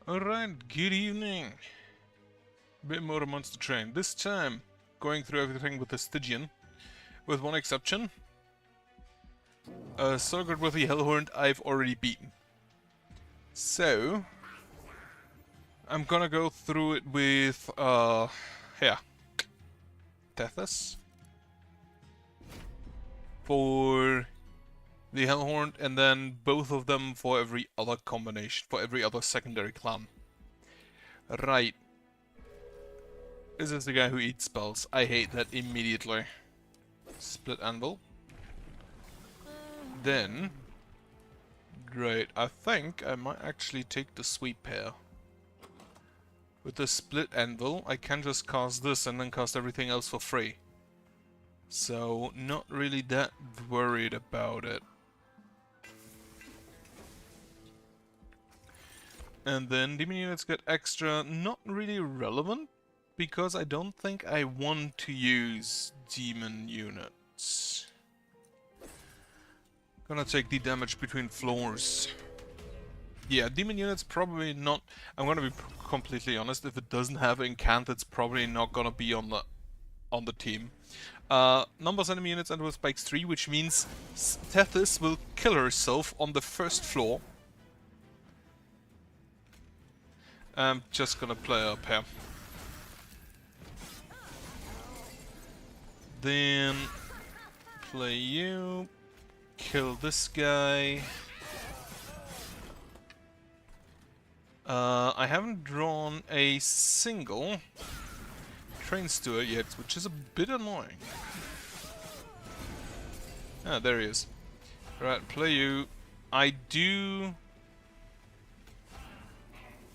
Alright, good evening. Bit more Monster Train. This time, going through everything with the Stygian. With one exception. Sorgard with the Hellhorn I've already beaten. So, I'm gonna go through it with, yeah. Tethys. For the Hellhorn, and then both of them for every other combination, for every other secondary clan. Right. This is the guy who eats spells. I hate that immediately. Split Anvil. Then... Right, I think I might actually take the sweep here. With the Split Anvil, I can just cast this and then cast everything else for free. So, not really that worried about it. And then demon units get extra, not really relevant, because I don't think I want to use demon units. Gonna take the damage between floors. Yeah, demon units probably not. I'm gonna be completely honest. If it doesn't have incant, it's probably not gonna be on the team. Numbers enemy units enter with spikes 3, which means Tethys will kill herself on the first floor. I'm just gonna play up here. Then play you. Kill this guy. I haven't drawn a single train steward yet, which is a bit annoying. Ah, there he is. Right, play you. I do...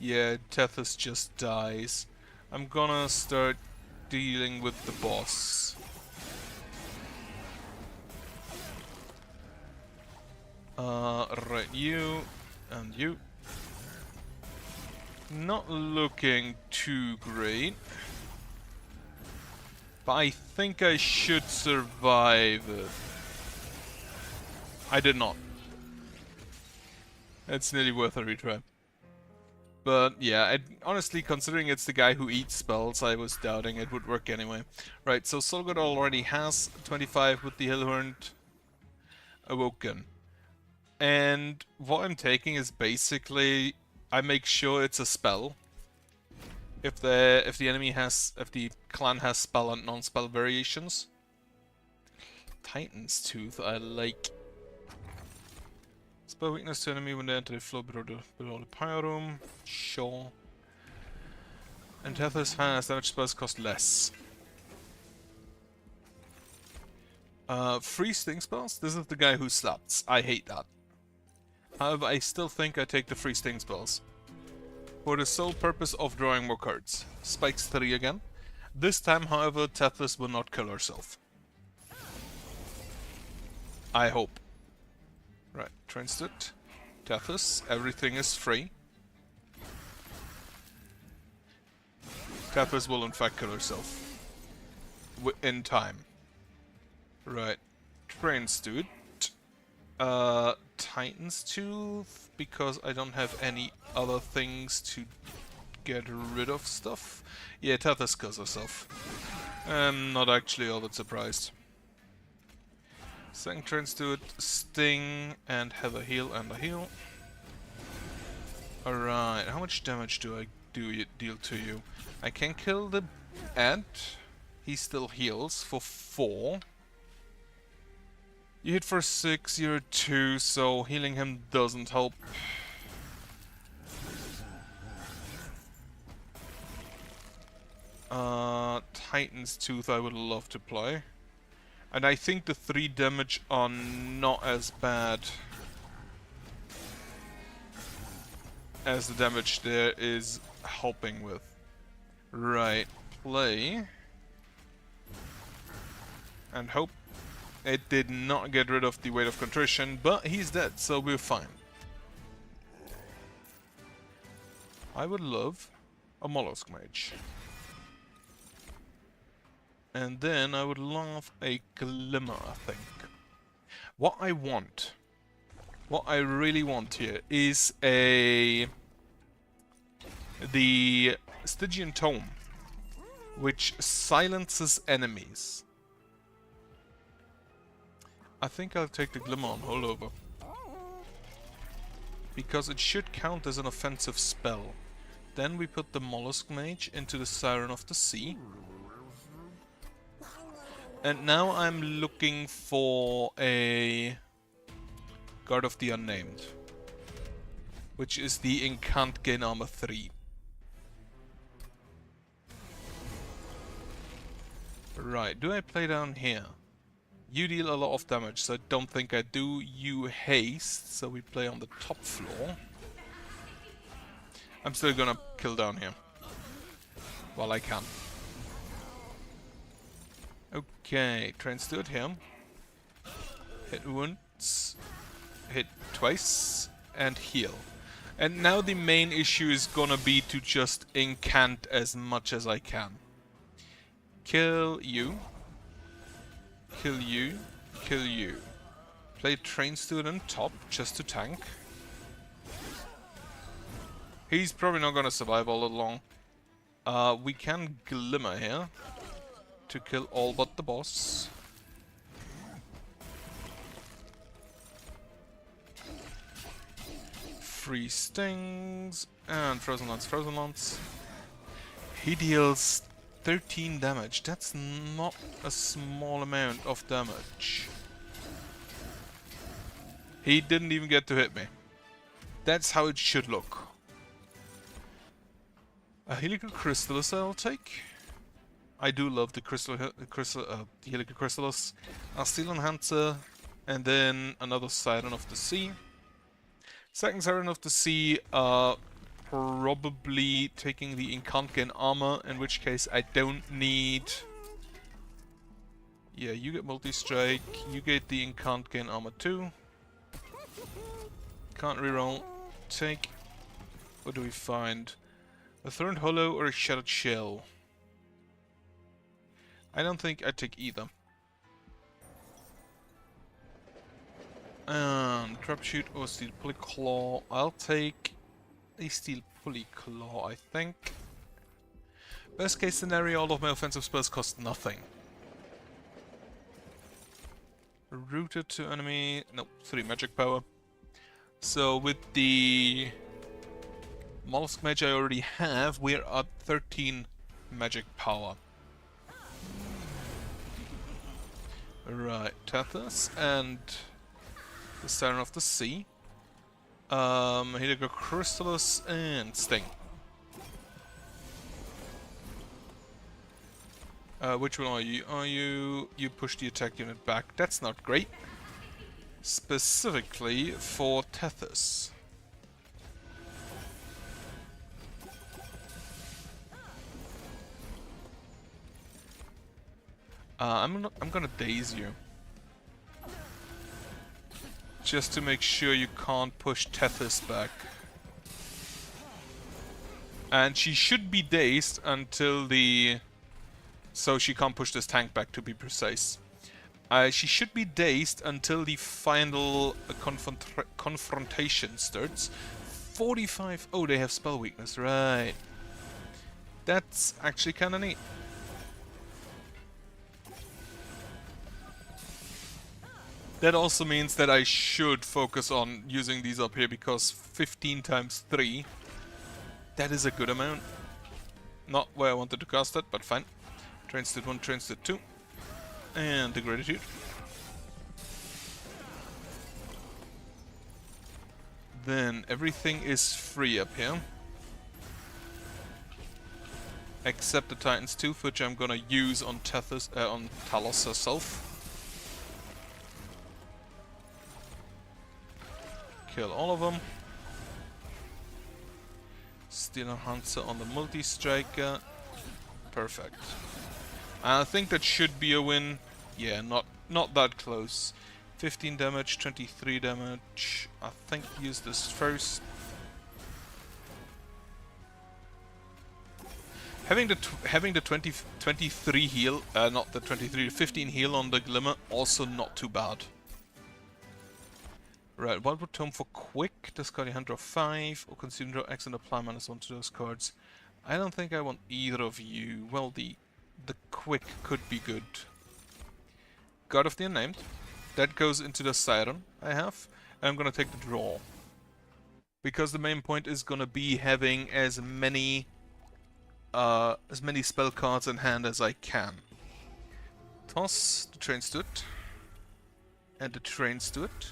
Yeah, Tethys just dies. I'm gonna start dealing with the boss. Right, you and you. Not looking too great. But I think I should survive it. I did not. It's nearly worth a retry. But yeah, honestly, considering it's the guy who eats spells, I was doubting it would work anyway. Right, so Solgard already has 25 with the Hellhorn awoken. And what I'm taking is basically, I make sure it's a spell. If the clan has spell and non-spell variations. Titan's Tooth, I like. Spell weakness to enemy when they enter the floor below the pyro. Sure. And Tethys has damage spells cost less. Free sting spells? This is the guy who slaps. I hate that. However, I still think I take the free sting spells. For the sole purpose of drawing more cards. Spikes 3 again. This time, however, Tethys will not kill herself. I hope. Right, Transit. Tethys, everything is free. Tethys will in fact kill herself. In time. Right. Transit. Titan's Tooth, because I don't have any other things to get rid of stuff. Yeah, Tethys kills herself. I'm not actually all that surprised. Second Transit, Sting, and have a heal and a heal. Alright, how much damage do I deal to you? I can kill the ant. He still heals for 4. You hit for 6, you're 2, so healing him doesn't help. Titan's Tooth I would love to play. And I think the 3 damage are not as bad as the damage there is helping with. Right, play. And hope. It did not get rid of the Weight of Contrition, but he's dead, so we're fine. I would love a Mollusk Mage. And then I would love a Glimmer, I think. What I really want here, is a the Stygian Tome, which silences enemies. I think I'll take the Glimmer on Holdover, because it should count as an offensive spell. Then we put the Mollusk Mage into the Siren of the Sea. And now I'm looking for a Guard of the Unnamed, which is the Incant Gain Armor 3. Right, do I play down here? You deal a lot of damage, so I don't think I do. You haste, so we play on the top floor. I'm still gonna kill down here while I can. Okay, Train Steward here. Hit once, hit twice, and heal. And now the main issue is gonna be to just incant as much as I can. Kill you. Kill you. Kill you. Play Train Steward on top, just to tank. He's probably not gonna survive all that long. We can Glimmer here to kill all but the boss. Free stings and Frozen Lance, Frozen Lance. He deals 13 damage. That's not a small amount of damage. He didn't even get to hit me. That's how it should look. A Helical Crystallis I'll take. I do love the Helical Crystallis. A Steel Enhancer, and then another Siren of the Sea. Second Siren of the Sea, probably taking the Incant Gain Armor, in which case I don't need... Yeah, you get Multi-Strike, you get the Incant Gain Armor too. Can't reroll. Take... What do we find? A Thorned Hollow or a Shattered Shell? I don't think I'd take either. And Crapshoot or Steel Polyclaw. I'll take a Steel Polyclaw, I think. Best case scenario, all of my offensive spells cost nothing. Rooted to enemy... Nope, 3 magic power. So with the Mollusk Mage I already have, we're at 13 magic power. Right, Tethys and the Siren of the Sea. Here go Crystallis and Sting. Which one are you? You push the attack unit back. That's not great. Specifically for Tethys. I'm gonna daze you. Just to make sure you can't push Tethys back. And she should be dazed until the... So she can't push this tank back, to be precise. She should be dazed until the final confrontation starts. 45... Oh, they have spell weakness, right. That's actually kinda neat. That also means that I should focus on using these up here, because 15 times 3, that is a good amount. Not where I wanted to cast it, but fine. Transit 1, Transit 2. And the Gratitude. Then everything is free up here. Except the Titan's Tooth, which I'm gonna use on Tethys, on Talos herself. Kill all of them. Steel Enhancer on the Multi-Striker. Perfect. I think that should be a win. Yeah, not that close. 15 damage, 23 damage. I think use this first. Having the 23 heal, not the 23, 15 heal on the Glimmer, also not too bad. Right, Wildwood Tome for quick, discard a hand draw 5, or consume draw X and apply -1 to those cards. I don't think I want either of you. Well, the quick could be good. God of the Unnamed. That goes into the Siren I have, and I'm gonna take the draw. Because the main point is gonna be having as many spell cards in hand as I can. Toss the Train Stood. And the Train Stood.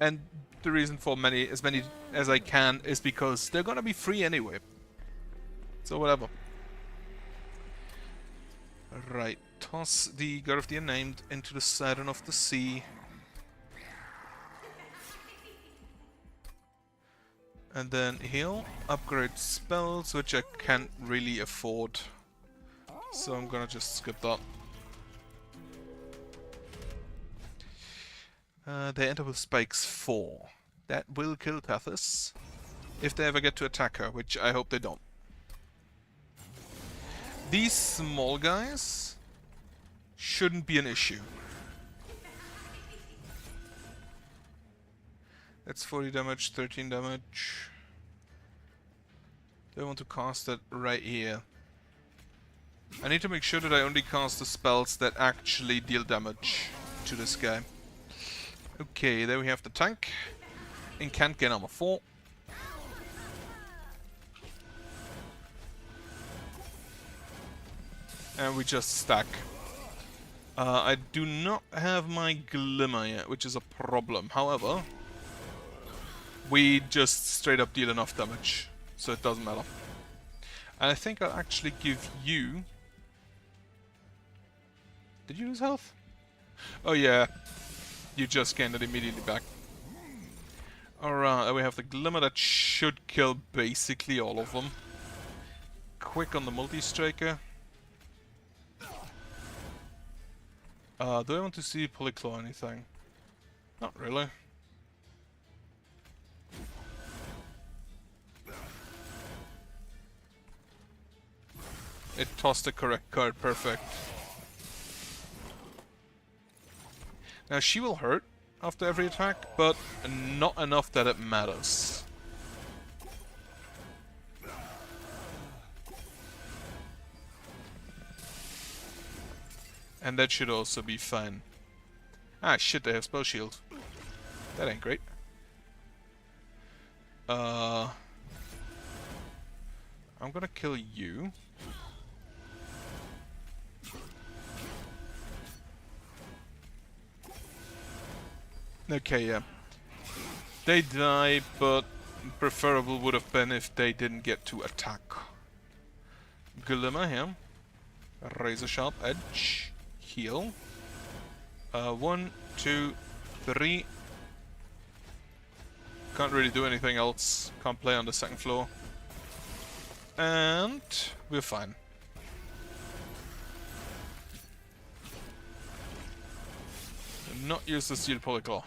And the reason for as many as I can is because they're gonna be free anyway. So whatever. Right, toss the God of the Unnamed into the Siren of the Sea. And then heal, upgrade spells, which I can't really afford. So I'm gonna just skip that. They enter with spikes 4. That will kill Tethys. If they ever get to attack her, which I hope they don't. These small guys shouldn't be an issue. That's 40 damage, 13 damage. I want to cast it right here. I need to make sure that I only cast the spells that actually deal damage to this guy. Okay, there we have the tank. Incant gain armor 4. And we just stack. I do not have my Glimmer yet, which is a problem. However, we just straight up deal enough damage, so it doesn't matter. And I think I'll actually give you... Did you lose health? Oh yeah, you just gained it immediately back. Alright, we have the Glimmer that should kill basically all of them. Quick on the multi-striker. Do I want to see Polyclaw or anything? Not really. It tossed the correct card, perfect. Now she will hurt after every attack, but not enough that it matters. And that should also be fine. Ah shit, they have spell shield. That ain't great. I'm gonna kill you. Okay, yeah. They die, but preferable would have been if they didn't get to attack. Glimmer here. Razor sharp edge. Heal. 1, 2, 3. Can't really do anything else. Can't play on the second floor. And we're fine. Not use the Steel Polyclaw.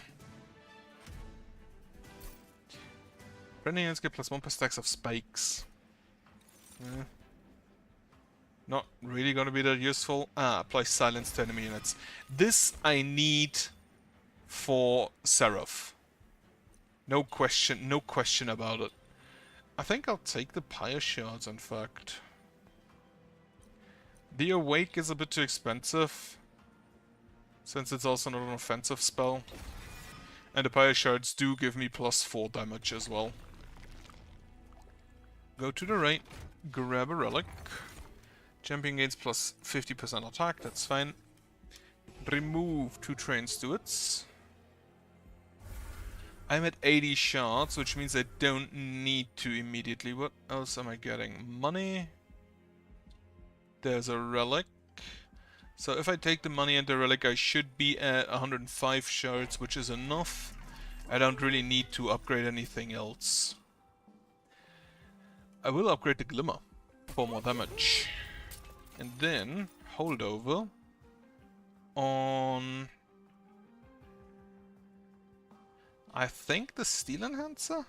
Branding units get +1 per stacks of spikes. Not really gonna be that useful. Apply silence to enemy units. This I need for Seraph. No question about it. I think I'll take the Pyre Shards, in fact. The Awake is a bit too expensive, since it's also not an offensive spell. And the Pyre Shards do give me +4 damage as well. Go to the right, grab a relic. Champion gains +50% attack, that's fine. Remove 2 Train Stewards. I'm at 80 shards, which means I don't need to immediately. What else am I getting? Money. There's a relic. So if I take the money and the relic, I should be at 105 shards, which is enough. I don't really need to upgrade anything else. I will upgrade the Glimmer for more damage. And then holdover on, I think, the Steel Enhancer?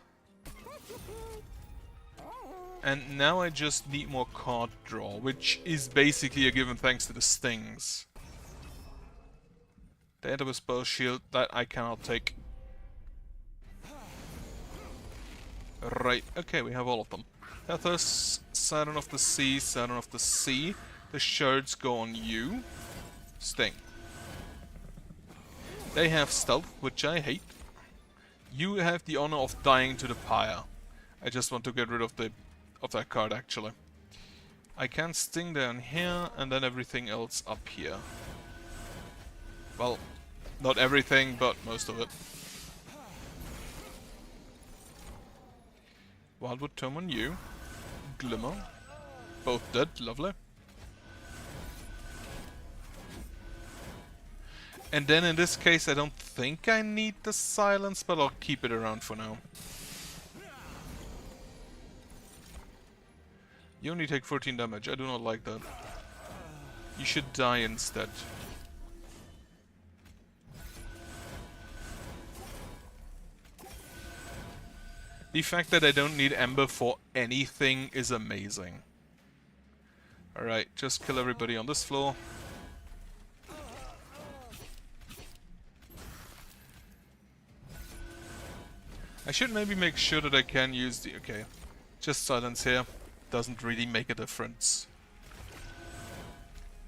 And now I just need more card draw, which is basically a given thanks to the stings. They enter with spell shield, that I cannot take. Right, okay, we have all of them. Tethys, Saturn of the Sea, Saturn of the Sea. The shards go on you. Sting. They have stealth, which I hate. You have the honor of dying to the pyre. I just want to get rid of that card actually. I can sting down here and then everything else up here. Well, not everything, but most of it. Wildwood Tome on you. Glimmer. Both dead, lovely. And then in this case I don't think I need the silence, but I'll keep it around for now. You only take 14 damage, I do not like that. You should die instead. The fact that I don't need Ember for anything is amazing. Alright, just kill everybody on this floor. I should maybe make sure that I can use the... Okay, just silence here. Doesn't really make a difference.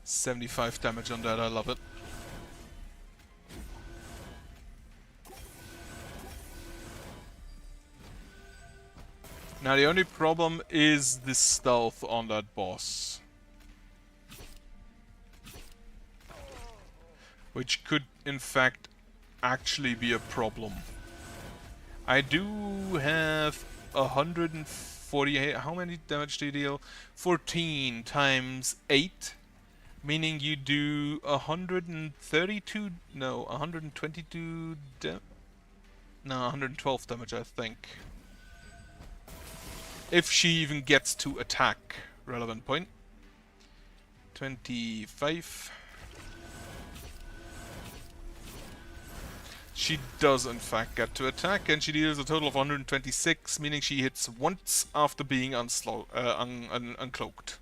75 damage on that, I love it. Now the only problem is the stealth on that boss. Which could, in fact, actually be a problem. I do have 148... How many damage do you deal? 14 times 8. Meaning you do 132... No, 122... No, 112 damage, I think. If she even gets to attack. Relevant point. 25... She does in fact get to attack, and she deals a total of 126, meaning she hits once after being uncloaked.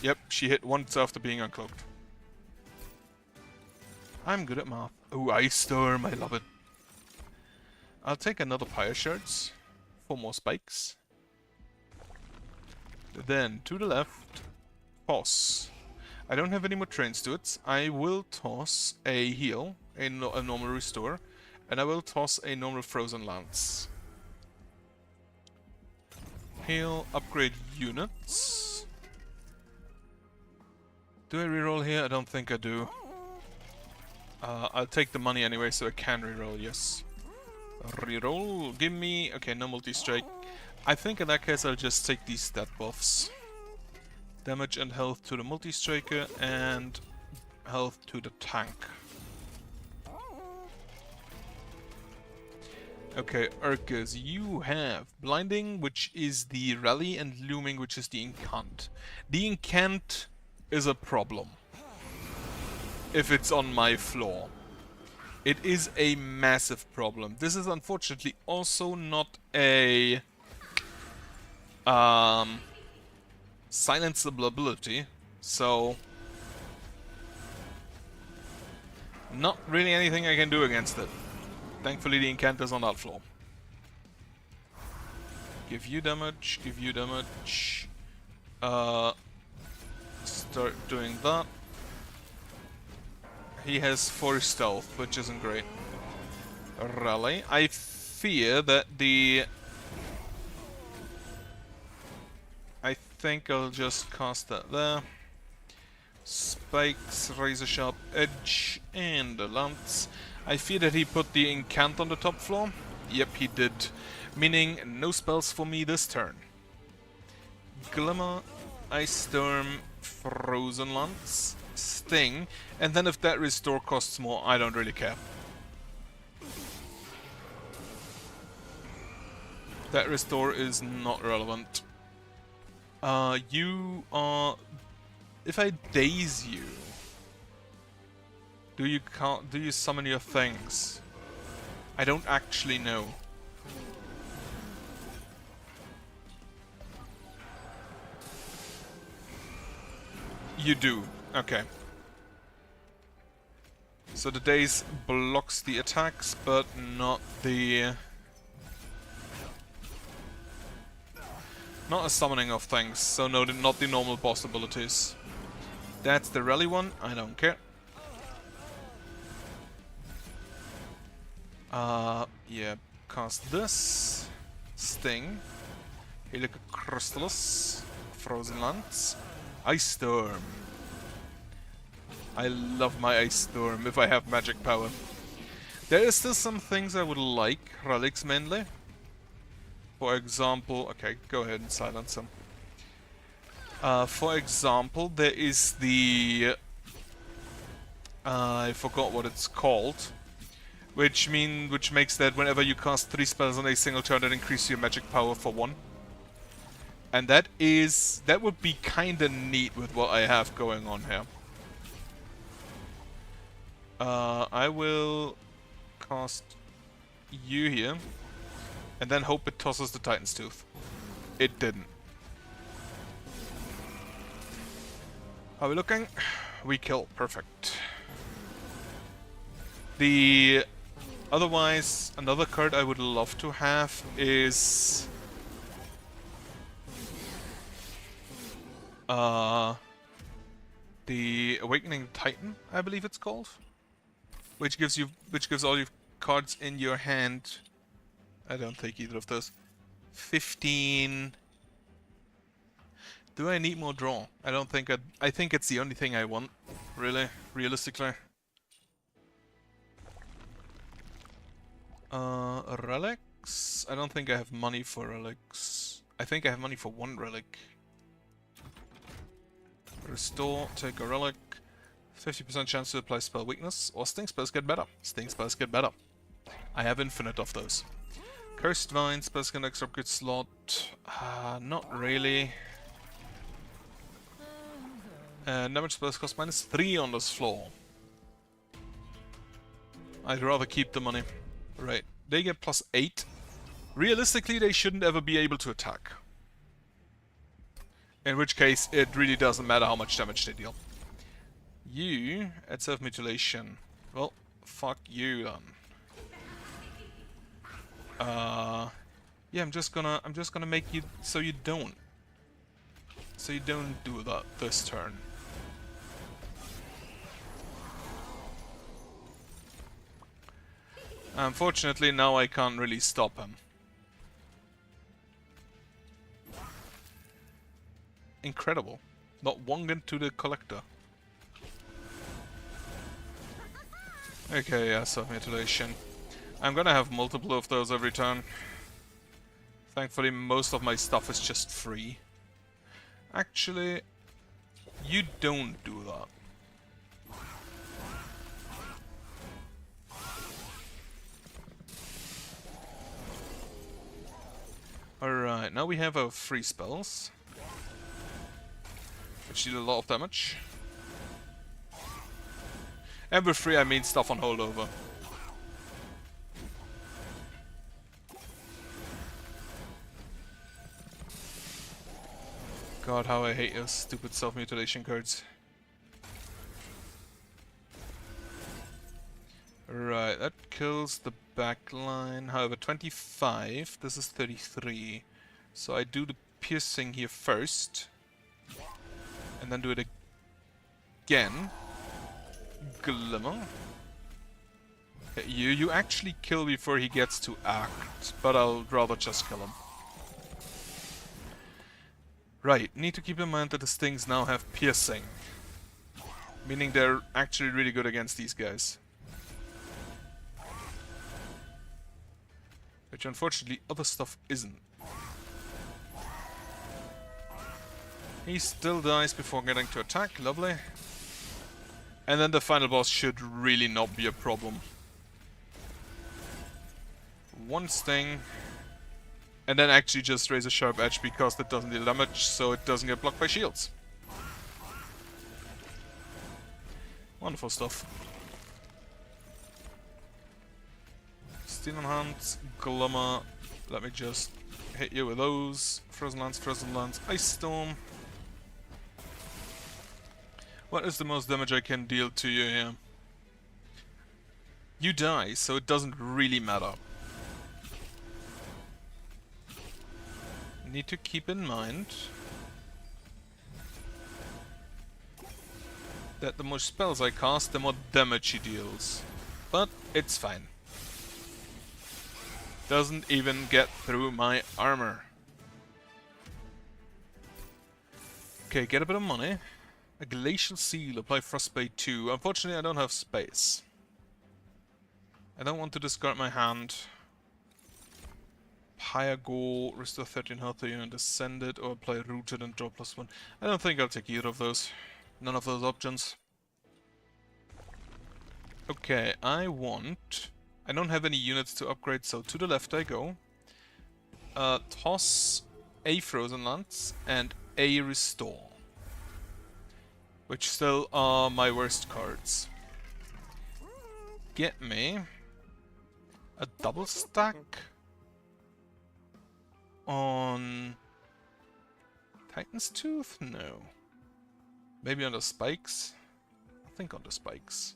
Yep, she hit once after being uncloaked. I'm good at math. Oh, Ice Storm, I love it. I'll take another Pyre Shards for more spikes. Then, to the left, toss. I don't have any more trains to it. I will toss a heal, a normal restore, and I will toss a normal frozen lance. Heal, upgrade units. Do I reroll here? I don't think I do. I'll take the money anyway, so I can reroll, yes. Reroll, give me... Okay, no multi-strike. I think in that case I'll just take these stat buffs. Damage and health to the multi-striker, and health to the tank. Okay, Urkas, you have Blinding, which is the Rally, and Looming, which is the Incant. The Incant is a problem. If it's on my floor. It is a massive problem. This is unfortunately also not a... silenceable ability, so not really anything I can do against it. Thankfully the incant is on that floor. Give you damage, give you damage. Start doing that. He has 4 stealth, which isn't great. Rally. I fear that the... I think I'll just cast that there. Spikes, razor sharp edge, and a lance. I fear that he put the incant on the top floor. Yep, he did. Meaning no spells for me this turn. Glimmer, Ice Storm, Frozen Lance, Sting, and then if that restore costs more, I don't really care. That restore is not relevant. You are... If I daze you, do you summon your things? I don't actually know. You do. Okay. So the daze blocks the attacks, but not the... not a summoning of things, so no, not the normal boss abilities. That's the rally one, I don't care. Yeah, cast this. Sting. Helicrystallis. Frozen Lance. Ice Storm. I love my Ice Storm if I have magic power. There is still some things I would like, relics mainly. For example, okay, go ahead and silence them. For example, there is the... I forgot what it's called. Which makes that whenever you cast 3 spells on a single turn, that increases your magic power for 1. And that would be kinda neat with what I have going on here. I will cast you here, and then hope it tosses the Titan's Tooth. It didn't. How are we looking? We kill. Perfect. The... Otherwise, another card I would love to have is... the Awakening Titan, I believe it's called. Which gives all your cards in your hand... I don't take either of those. 15... Do I need more draw? I don't think I think it's the only thing I want, really, realistically. Relics? I don't think I have money for relics. I think I have money for 1 relic. Restore, take a relic. 50% chance to apply spell weakness, or sting spells get better. Sting spells get better. I have infinite of those. Cursed Vine, spells can extra upgrade slot. Not really. Damage spells cost -3 on this floor. I'd rather keep the money. Right, they get +8. Realistically, they shouldn't ever be able to attack. In which case, it really doesn't matter how much damage they deal. You, at self-mutilation. Well, fuck you then. Yeah, I'm just gonna make you so you don't. So you don't do that this turn. Unfortunately, now I can't really stop him. Incredible. Not one to the collector. Okay, yeah, self-mutilation. I'm gonna have multiple of those every turn. Thankfully, most of my stuff is just free. Actually, you don't do that. Alright, now we have our free spells. Which deal a lot of damage. And with free I mean stuff on holdover. God, how I hate those stupid self-mutilation cards. Right, that kills the back line. However, 25, this is 33. So I do the piercing here first. And then do it again. Glimmer. Okay, you actually kill before he gets to act, but I'll rather just kill him. Right, need to keep in mind that the stings now have piercing. Meaning they're actually really good against these guys. Which unfortunately other stuff isn't. He still dies before getting to attack, lovely. And then the final boss should really not be a problem. 1 sting. And then actually just raise a sharp edge because that doesn't deal damage, so it doesn't get blocked by shields. Wonderful stuff. Steel Enhance, Glimmer. Let me just hit you with those. Frozen Lance, Ice Storm. What is the most damage I can deal to you here? You die, so it doesn't really matter. Need to keep in mind that the more spells I cast, the more damage he deals. But it's fine. Doesn't even get through my armor. Okay, get a bit of money. A glacial seal, apply frostbite 2. Unfortunately, I don't have space. I don't want to discard my hand. Pyagol, restore 13 health unit, ascended, or apply rooted and draw +1. I don't think I'll take either of those. None of those options. Okay, I don't have any units to upgrade, so to the left I go. Toss a Frozen Lance and a Restore. Which still are my worst cards. Get me a double stack on Titan's Tooth? No. Maybe on the spikes? I think on the spikes.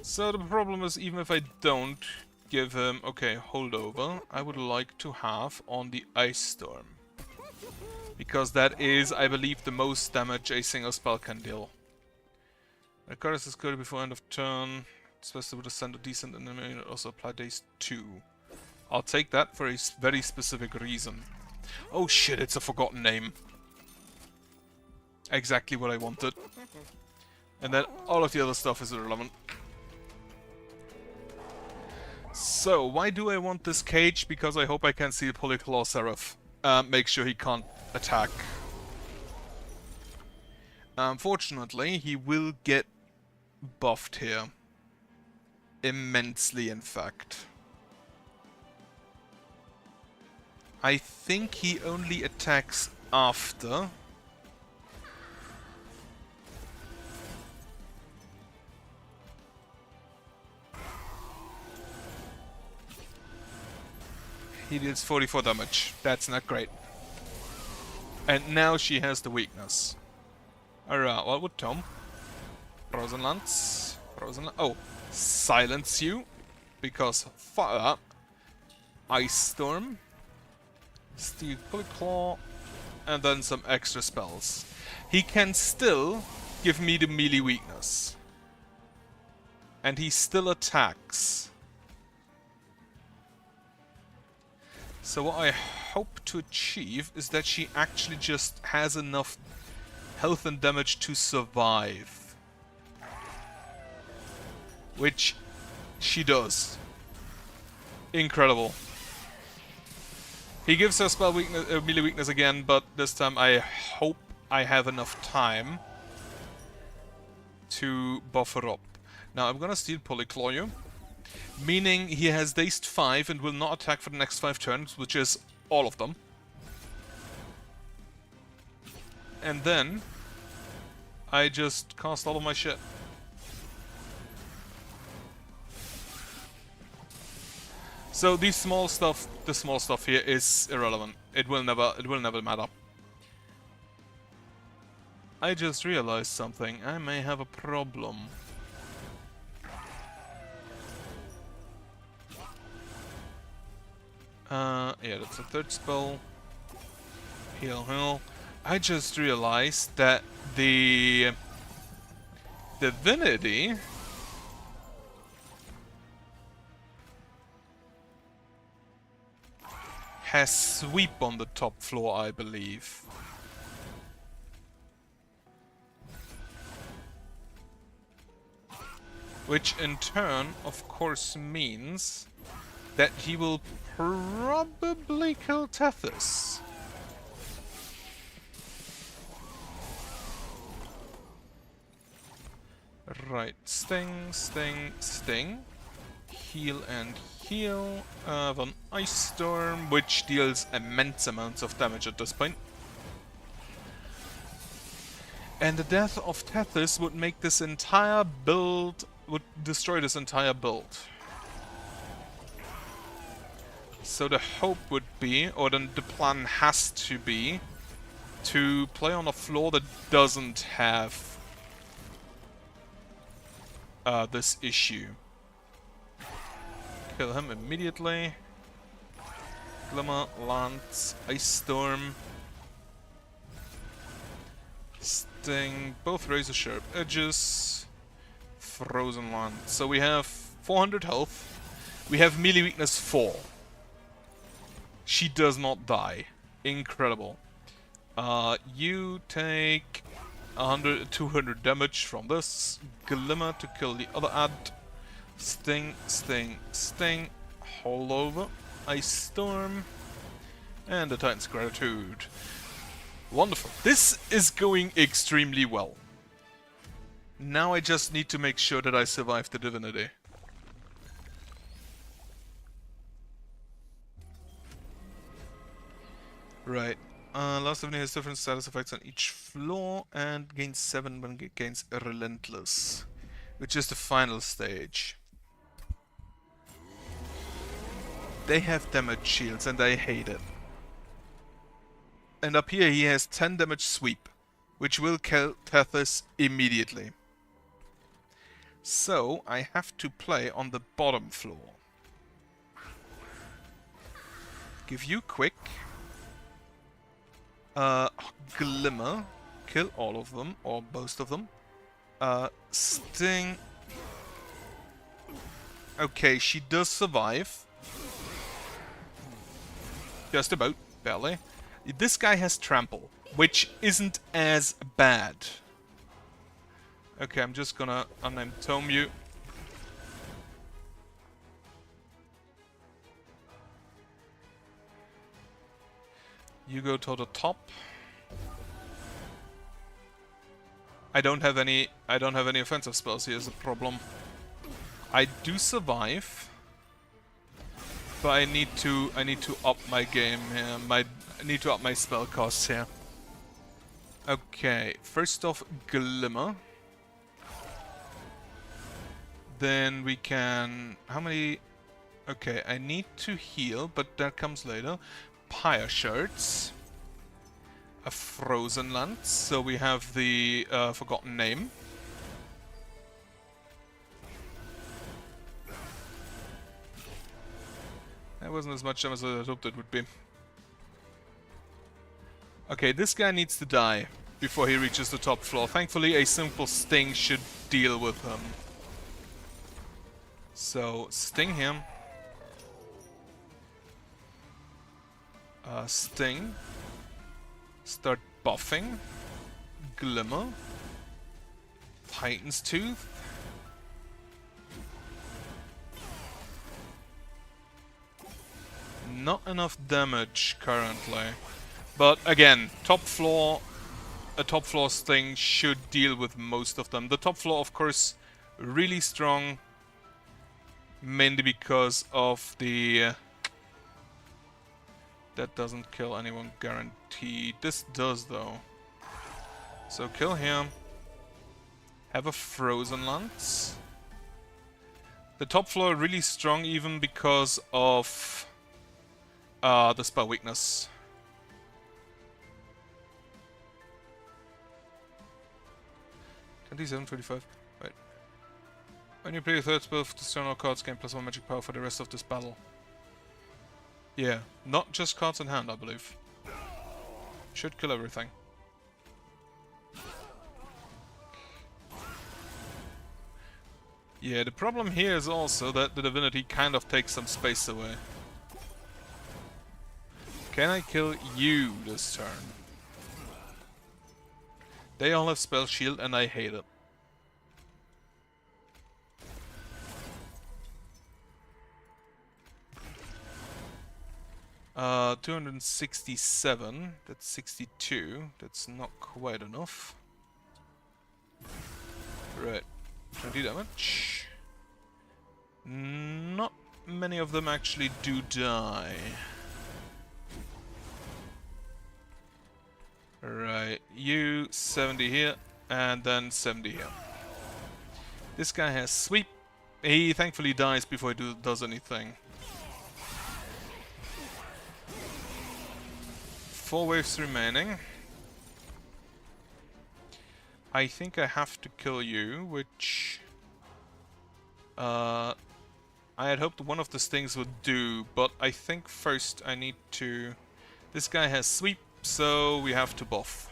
So the problem is, even if I don't give him... Okay, holdover. I would like to have on the Ice Storm. Because that is, I believe, the most damage a single spell can deal. The card is discarded before end of turn. It's best to send a decent enemy, also apply days 2. I'll take that for a very specific reason. Oh shit, it's a forgotten name. Exactly what I wanted. And then all of the other stuff is irrelevant. So, why do I want this cage? Because I hope I can see Polyclaw Seraph. Make sure he can't attack. Unfortunately, he will get buffed here. Immensely, in fact. I think he only attacks after. He deals 44 damage. That's not great. And now she has the weakness. Alright, what would Tom? Frozen Lance. Oh, silence you. Because fire. Ice Storm. Steel Polyclaw. And then some extra spells. He can still give me the melee weakness. And he still attacks. So what I hope to achieve is that she actually just has enough health and damage to survive. Which she does. Incredible. He gives her spell weakness, melee weakness again, but this time I hope I have enough time to buff her up. Now I'm gonna steal Polyclaw you. Meaning he has dazed 5 and will not attack for the next 5 turns, which is all of them. And then I just cast all of my shit. So the small stuff here is irrelevant. It will never matter. I just realized something. I may have a problem. Yeah, that's a third spell. Heal. I just realized that the divinity has sweep on the top floor, I believe. Which in turn, of course, means that he will probably kill Tethys. Right, sting. Heal and heal. An Ice Storm, which deals immense amounts of damage at this point. And the death of Tethys would make this entire build... would destroy this entire build. So the hope would be, or then the plan has to be, to play on a floor that doesn't have this issue. Kill him immediately. Glimmer, Lance, Ice Storm, Sting, both razor sharp edges, Frozen Lance. So we have 400 health. We have melee weakness 4. She does not die. Incredible. You take 200 damage from this. Glimmer to kill the other ad. Sting, Sting, Sting. Hold over. Ice Storm. And the Titan's Gratitude. Wonderful. This is going extremely well. Now I just need to make sure that I survive the Divinity. Right. Last Divinity has different status effects on each floor and gains 7 when it gains Relentless, which is the final stage. They have damage shields and I hate it. And up here he has 10 damage sweep, which will kill Tethys immediately. So I have to play on the bottom floor. Give you quick. Glimmer. Kill all of them, or most of them. Sting. Okay, she does survive. Just about, barely. This guy has trample, which isn't as bad. Okay, I'm just gonna unnamed tome you. You go to the top. I don't have any offensive spells. Here's the problem. I do survive, but I need to up my game here. I need to up my spell costs here. Okay, first off, Glimmer. Then we can... How many... Okay, I need to heal, but that comes later. Pyre Shards. A Frozen Lance, so we have the Forgotten Name. That wasn't as much damage as I hoped it would be. Okay, this guy needs to die before he reaches the top floor. Thankfully, a simple Sting should deal with him. So, Sting him. Sting. Start buffing. Glimmer. Titan's Tooth. Not enough damage currently. But again, top floor, a top floor Sting should deal with most of them. The top floor, of course, really strong. Mainly because of the... that doesn't kill anyone guaranteed. This does though. So kill him. Have a Frozen Lance. The top floor really strong even because of the spell weakness. $27.25. Right. When you play a third spell of the external cards, gain +1 magic power for the rest of this battle. Yeah, not just cards in hand, I believe. Should kill everything. Yeah, the problem here is also that the Divinity kind of takes some space away. Can I kill you this turn? They all have spell shield and I hate it. Uh, 267, that's 62, that's not quite enough. Right, 20 damage. Not many of them actually do die. Right, you 70 here, and then 70 here. This guy has sweep. He thankfully dies before he does anything. 4 waves remaining. I think I have to kill you, which... I had hoped one of these things would do, but I think first I need to... This guy has sweep, so we have to buff.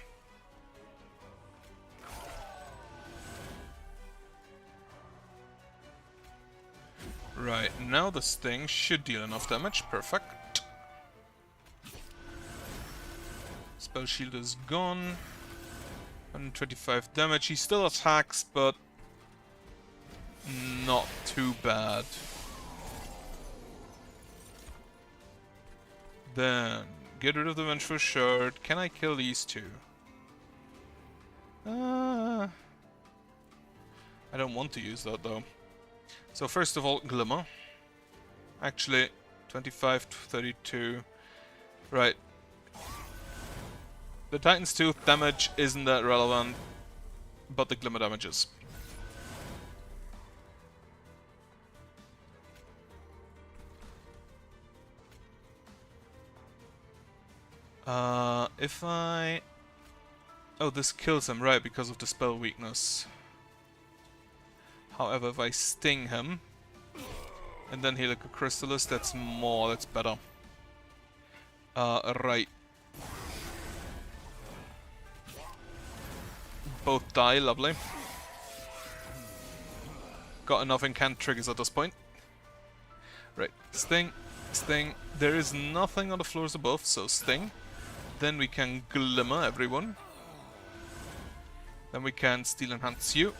Right, now this thing should deal enough damage. Perfect. Spell shield is gone. 125 damage. He still attacks, but not too bad. Then, get rid of the Vengeful Shard. Can I kill these two? I don't want to use that though. So first of all, Glimmer. Actually, 25 to 32. Right. The Titan's Tooth damage isn't that relevant, but the Glimmer damage is. If I... Oh, this kills him, right, because of the spell weakness. However, if I sting him, and then heal like a Crystallis, that's better. Right. Both die, lovely. Got enough incant triggers at this point. Right, sting, sting. There is nothing on the floors above, so sting. Then we can Glimmer everyone. Then we can Steel Enhance you.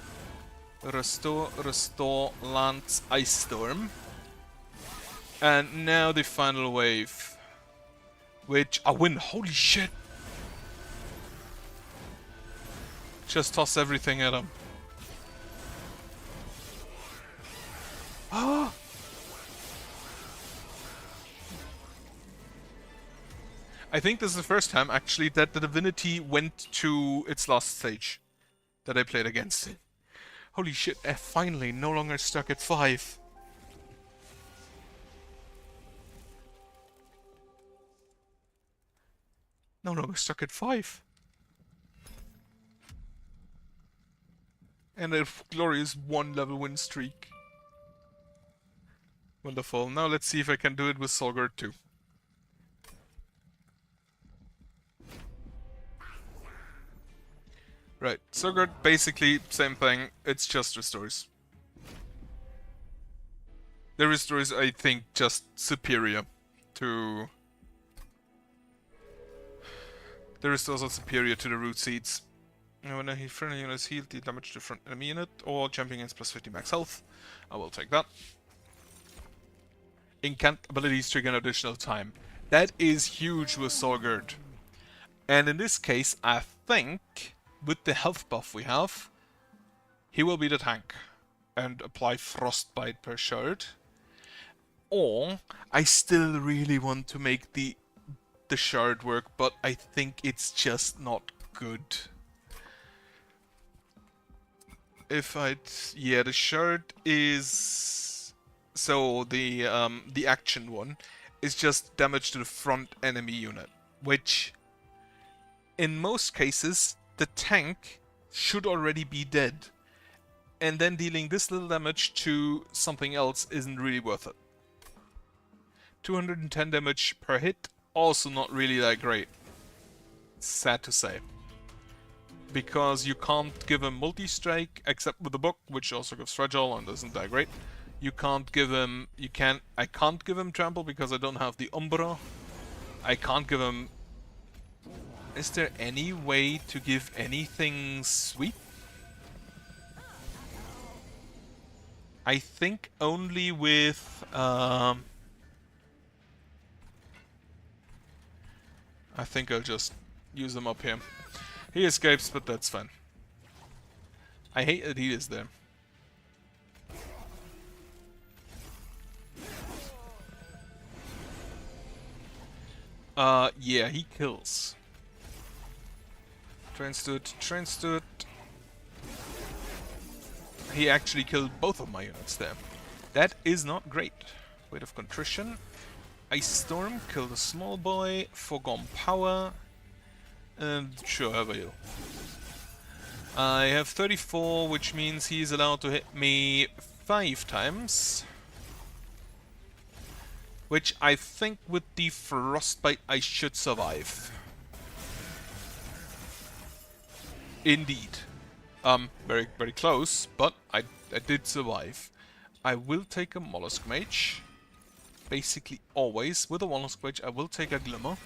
Restore, restore, Lance, Ice Storm. And now the final wave. Which I win. Holy shit! Just toss everything at him. Ah! I think this is the first time, actually, that the Divinity went to its last stage that I played against it. Holy shit, finally, no longer stuck at 5. No longer stuck at 5. And a glorious 1-level win streak. Wonderful. Now let's see if I can do it with Solgard too. Right, Solgard, basically same thing, it's just restores. The restores, I think, just superior to... The restores are superior to the root seeds. When a friendly unit is healed, the damage to front enemy unit, or champion gains plus 50 max health. I will take that. Incant abilities trigger an additional time. That is huge with Solgard. And in this case, I think, with the health buff we have, he will be the tank and apply Frostbite per shard. Or, I still really want to make the shard work, but I think it's just not good. If I'd... Yeah, the shard is... So, the action one is just damage to the front enemy unit, which, in most cases, the tank should already be dead. And then dealing this little damage to something else isn't really worth it. 210 damage per hit, also not really that great. Sad to say. Because you can't give him multi-strike except with the book, which also gives fragile and isn't that great. You can't give him... I can't give him trample because I don't have the Umbra. I can't give him... Is there any way to give anything sweet? I think only with... I think I'll just use him up here. He escapes, but that's fine. I hate that he is there. Yeah, he kills. Transtood. He actually killed both of my units there. That is not great. Weight of Contrition. Ice Storm, kill the small boy, Forgone Power, and sure, have a heal. I have 34, which means he's allowed to hit me 5 times. which I think with the Frostbite I should survive. Indeed. Very, very close, but I did survive. I will take a Mollusk Mage. Basically always. With a Mollusk Mage I will take a Glimmer.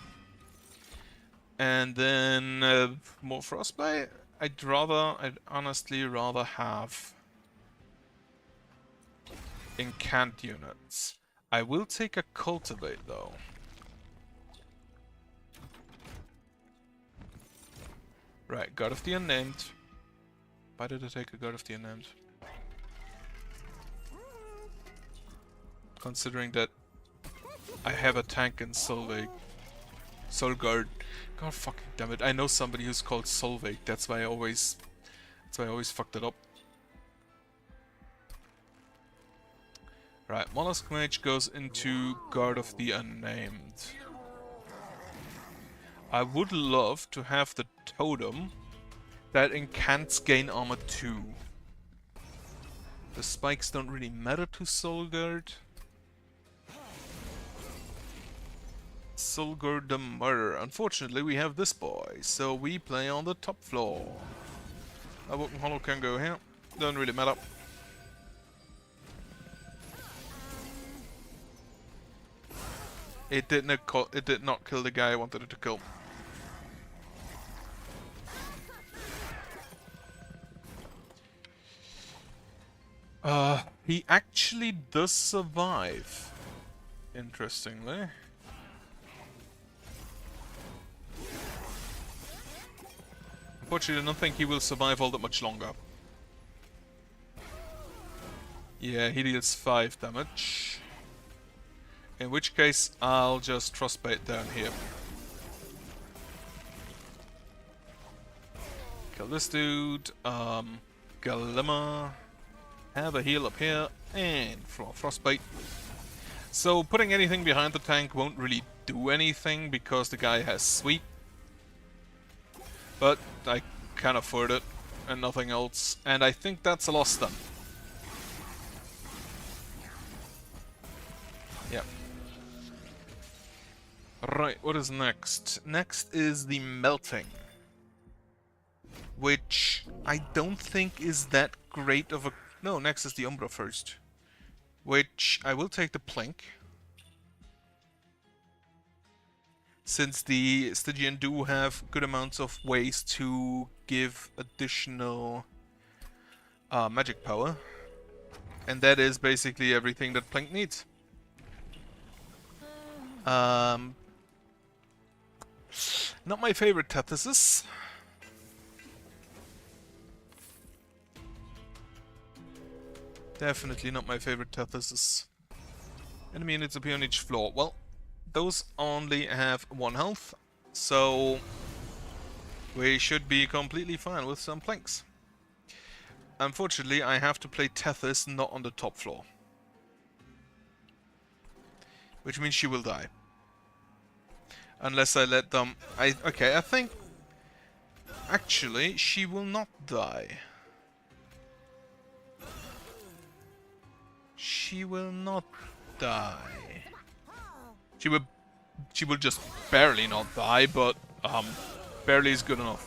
And then more Frostbite. I'd honestly rather have Incant units. I will take a Cultivate though. Right, God of the Unnamed. Why did I take a God of the Unnamed? Considering that I have a tank in Solveig. Solgard. God fucking damn it. I know somebody who's called Solveig. That's why I always fucked it up. Right, Mollusk Mage goes into Guard of the Unnamed. I would love to have the totem that incants gain armor 2. The spikes don't really matter to Solgard. Solgard the Murderer. Unfortunately, we have this boy, so we play on the top floor. A Woken Hollow can go here. Don't really matter. It did not kill the guy I wanted it to kill. He actually does survive. Interestingly. Unfortunately, I don't think he will survive all that much longer. Yeah, he deals 5 damage. In which case, I'll just Frostbite down here. Kill this dude. Glimmer. Have a heal up here. And Frostbite. So, putting anything behind the tank won't really do anything because the guy has Sweep. But I can afford it. And nothing else. And I think that's a loss then. Yep. Right, what is next? Next is the Melting. Which I don't think is that great of a... No, next is the Umbra first. Which I will take the Plink. Since the Stygian do have good amounts of ways to give additional magic power. And that is basically everything that Plink needs. Not my favorite Tethys. Definitely not my favorite Tethys. Enemy units appear on each floor. Well, those only have 1 health, so we should be completely fine with some Plinks. Unfortunately, I have to play Tethys not on the top floor. Which means she will die. Unless I let them... Okay, I think... Actually, she will not die. She will not die. She will just barely not die, but barely is good enough.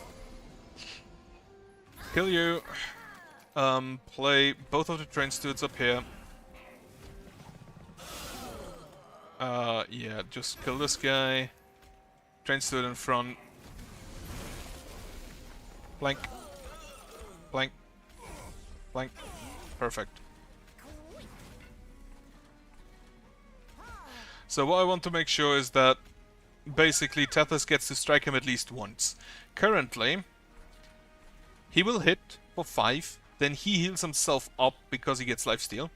Kill you. Play both of the train stewards up here. Yeah, just kill this guy. Train steward in front. Blank. Blank. Blank. Perfect. So what I want to make sure is that basically Tethys gets to strike him at least once. Currently, he will hit for 5, then he heals himself up because he gets lifesteal.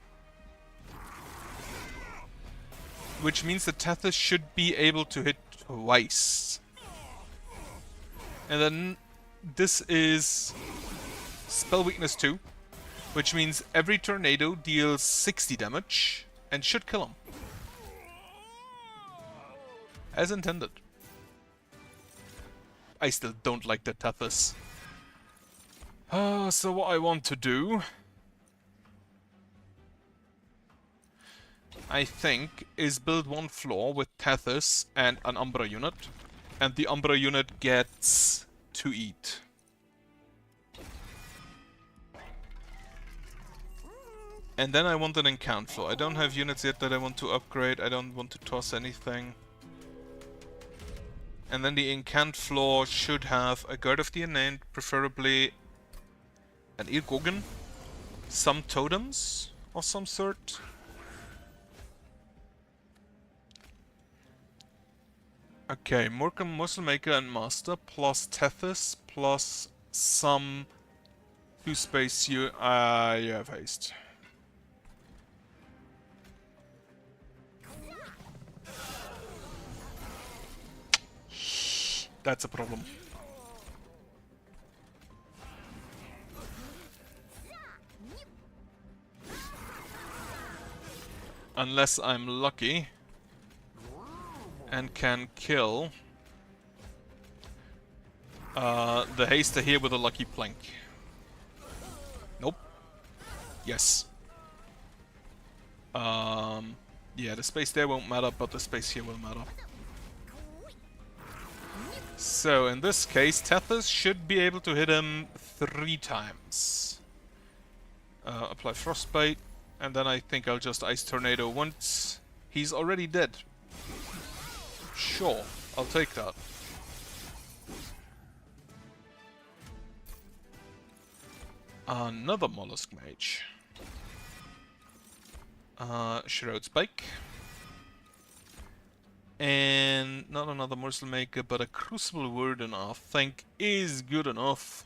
Which means that Tethys should be able to hit twice. And then this is Spell Weakness 2, which means every tornado deals 60 damage and should kill him. As intended. I still don't like the Tethys. So what I want to do I think, is build one floor with Tethys and an Umbra unit. And the Umbra unit gets to eat. And then I want an encounter floor. I don't have units yet that I want to upgrade. I don't want to toss anything. And then the incant floor should have a Guard of the Unnamed, preferably an Irgogen, some totems of some sort. Okay, Morecambe, Muscle Maker and Master, plus Tethys, plus some 2-space you have haste. That's a problem. Unless I'm lucky and can kill the Haster here with a lucky plank. Nope. Yes. Yeah, the space there won't matter, but the space here will matter. So, in this case, Tethys should be able to hit him 3 times. Apply Frostbite, and then I think I'll just Ice Tornado once. He's already dead. Sure, I'll take that. Another Mollusk Mage. Shroud Spike. And not another Morsel Maker, but a Crucible Warden I think is good enough.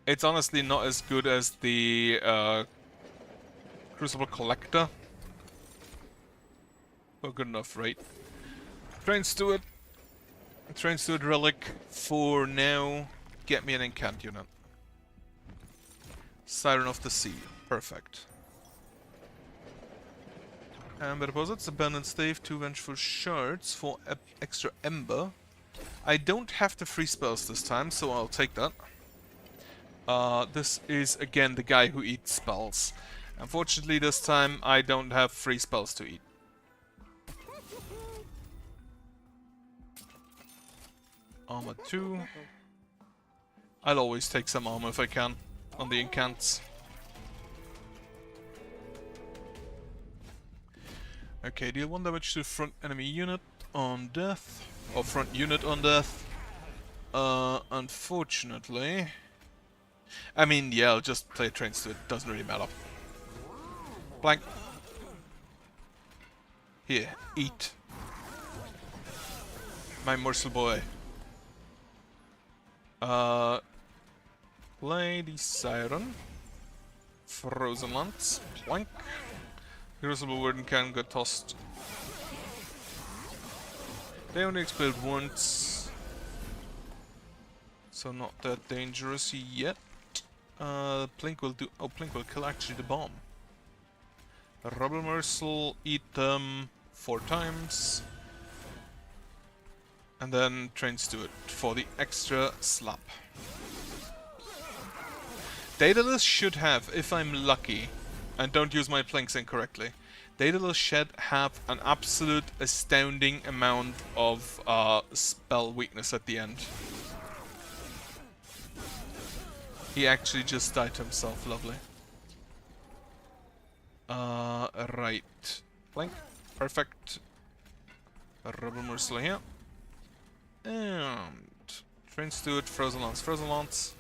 It's honestly not as good as the Crucible Collector. But good enough, right? Train Steward. Train Steward Relic for now. Get me an Incant unit. Siren of the Sea. Perfect. Amber Deposits, Abandoned Stave, 2 Vengeful Shards for extra Ember. I don't have the free spells this time, so I'll take that. This is again the guy who eats spells. Unfortunately this time I don't have free spells to eat. Armor 2. I'll always take some armor if I can on the incants. Okay, deal 1 damage to front enemy unit on death. Or front unit on death. Unfortunately... I mean, yeah, I'll just play trains to it. Doesn't really matter. Blank. Here, eat. My morsel boy. Play the Siren. Frozen Lance. Plank. Crucible Warden can get tossed. They only explode once. So not that dangerous yet. Plink will do... Oh, Plink will kill actually the bomb. Rubble Morsel, eat them 4 times. And then Trains do it for the extra slap. Daedalus should have, if I'm lucky, and don't use my Plinks incorrectly, Daedalus should have an absolute astounding amount of spell weakness at the end. He actually just died to himself, lovely. Right. Blink. Perfect. Rubble Morsel here. And... Train Steward, Frozen Lance, Frozen Lance.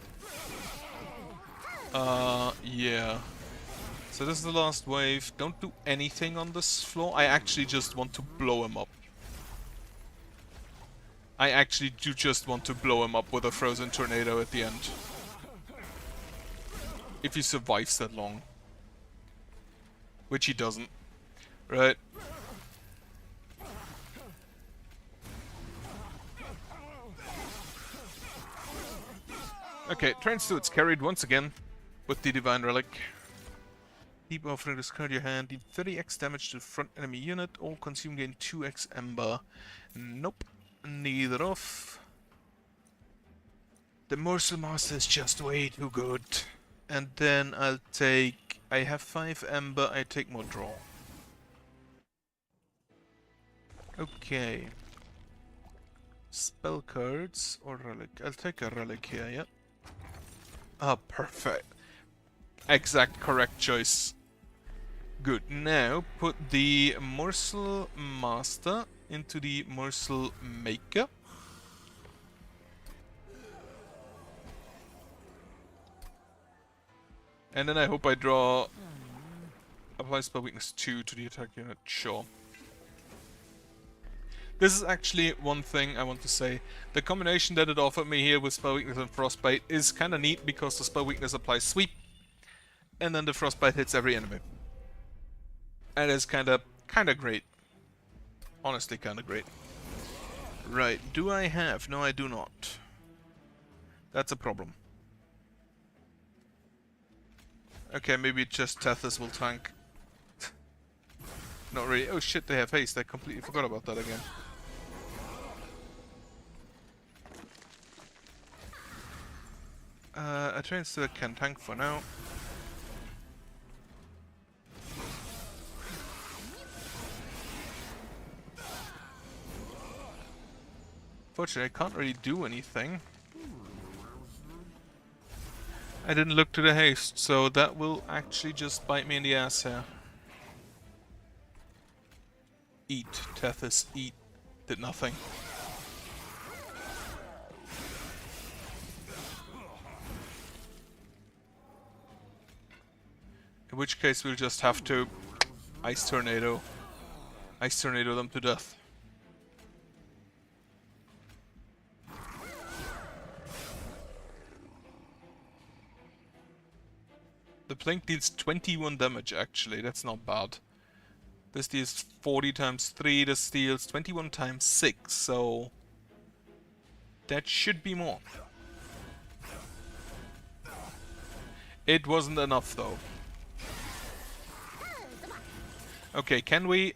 Yeah. So this is the last wave. Don't do anything on this floor. I actually just want to blow him up. I actually do just want to blow him up with a Frozen Tornado at the end. If he survives that long. Which he doesn't. Right. Okay, Train Steward's carried once again with the Divine Relic. Deep Offering, discard your hand, deal 30x damage to the front enemy unit, or consume gain 2x Ember. Nope, neither of. The Morsel Master is just way too good. And then I'll take I have 5 Ember, I take more draw. Okay. Spell cards or relic? I'll take a relic here, yeah. Ah, perfect. Exact correct choice. Good. Now put the Morsel Master into the Morsel Maker. And then I hope I draw... Apply spell weakness 2 to the attack unit. Sure. This is actually one thing I want to say. The combination that it offered me here with spell weakness and frostbite is kind of neat because the spell weakness applies sweep, and then the frostbite hits every enemy. And it's kind of great. Honestly, kind of great. Right, do I have? No, I do not. That's a problem. Okay, maybe just Tethys will tank. Not really. Oh shit, they have haste. I completely forgot about that again. A train still can tank for now. Fortunately, I can't really do anything. I didn't look to the haste, so that will actually just bite me in the ass here. Eat, Tethys, eat. Did nothing. In which case we'll just have to Ice Tornado them to death. The Blink deals 21 damage actually, that's not bad. This deals 40 times 3, this deals 21 times 6, so that should be more. It wasn't enough though. Okay, can we...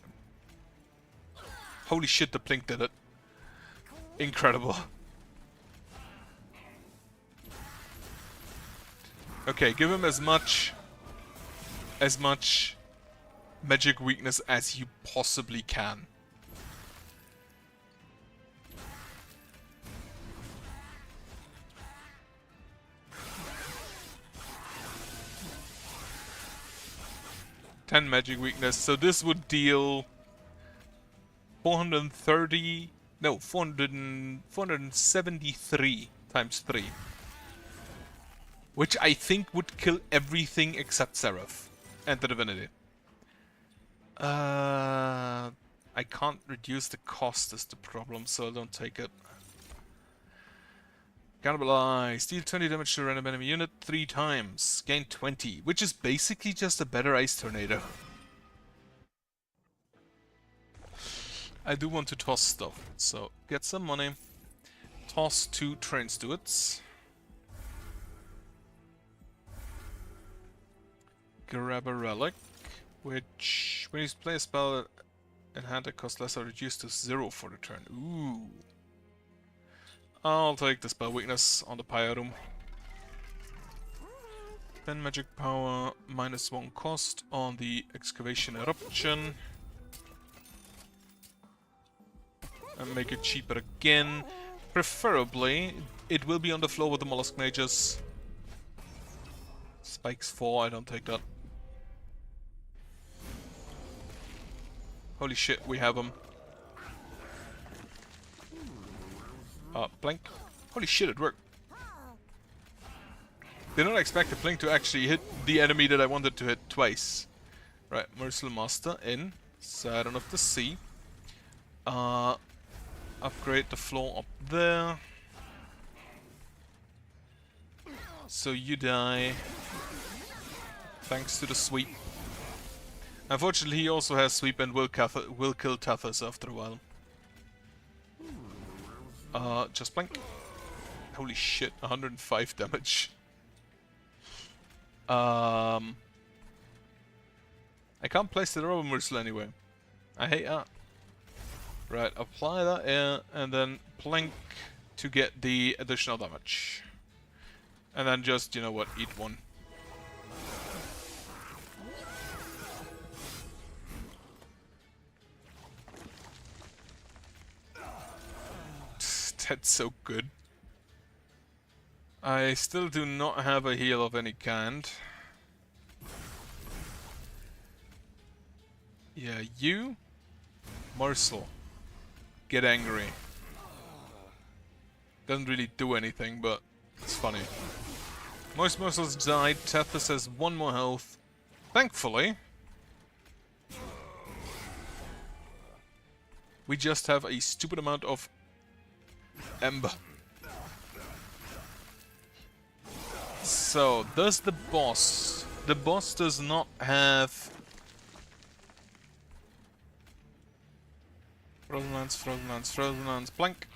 Holy shit, the Blink did it. Incredible. Okay, give him as much magic weakness as you possibly can. Magic weakness, so this would deal 473 times 3. Which I think would kill everything except Seraph and the Divinity. I can't reduce the cost is the problem, so I don't take it. Cannibalize. Deal 20 damage to a random enemy unit 3 times. Gain 20, which is basically just a better Ice Tornado. I do want to toss stuff, so get some money. Toss 2 Train Stewards. Grab a relic, which when you play a spell in hand that costs less are reduced to 0 for the turn. Ooh. I'll take the spell weakness on the Pyroom. Then magic power, -1 cost on the excavation eruption. And make it cheaper again. Preferably, it will be on the floor with the mollusk mages. Spikes 4, I don't take that. Holy shit, we have them. Blink. Holy shit, it worked. Did not expect the blink to actually hit the enemy that I wanted to hit twice. Right, Merciless Master in. Siren of the Sea. Upgrade the floor up there. So you die. Thanks to the sweep. Unfortunately, he also has sweep and will kill Tethys after a while. Just blink. Holy shit, 105 damage. I can't place the Rubber Morsel anyway. I hate that. Right, apply that here, and then blink to get the additional damage. And then just, you know what, eat one. That's so good. I still do not have a heal of any kind. Yeah, you, Morsel, get angry. Doesn't really do anything, but it's funny. Most Morsels died. Tethys has 1 more health. Thankfully, we just have a stupid amount of Ember. So, does the boss... The boss does not have... Frozen Lance, Frozen Lance, Frozen Lance, blank.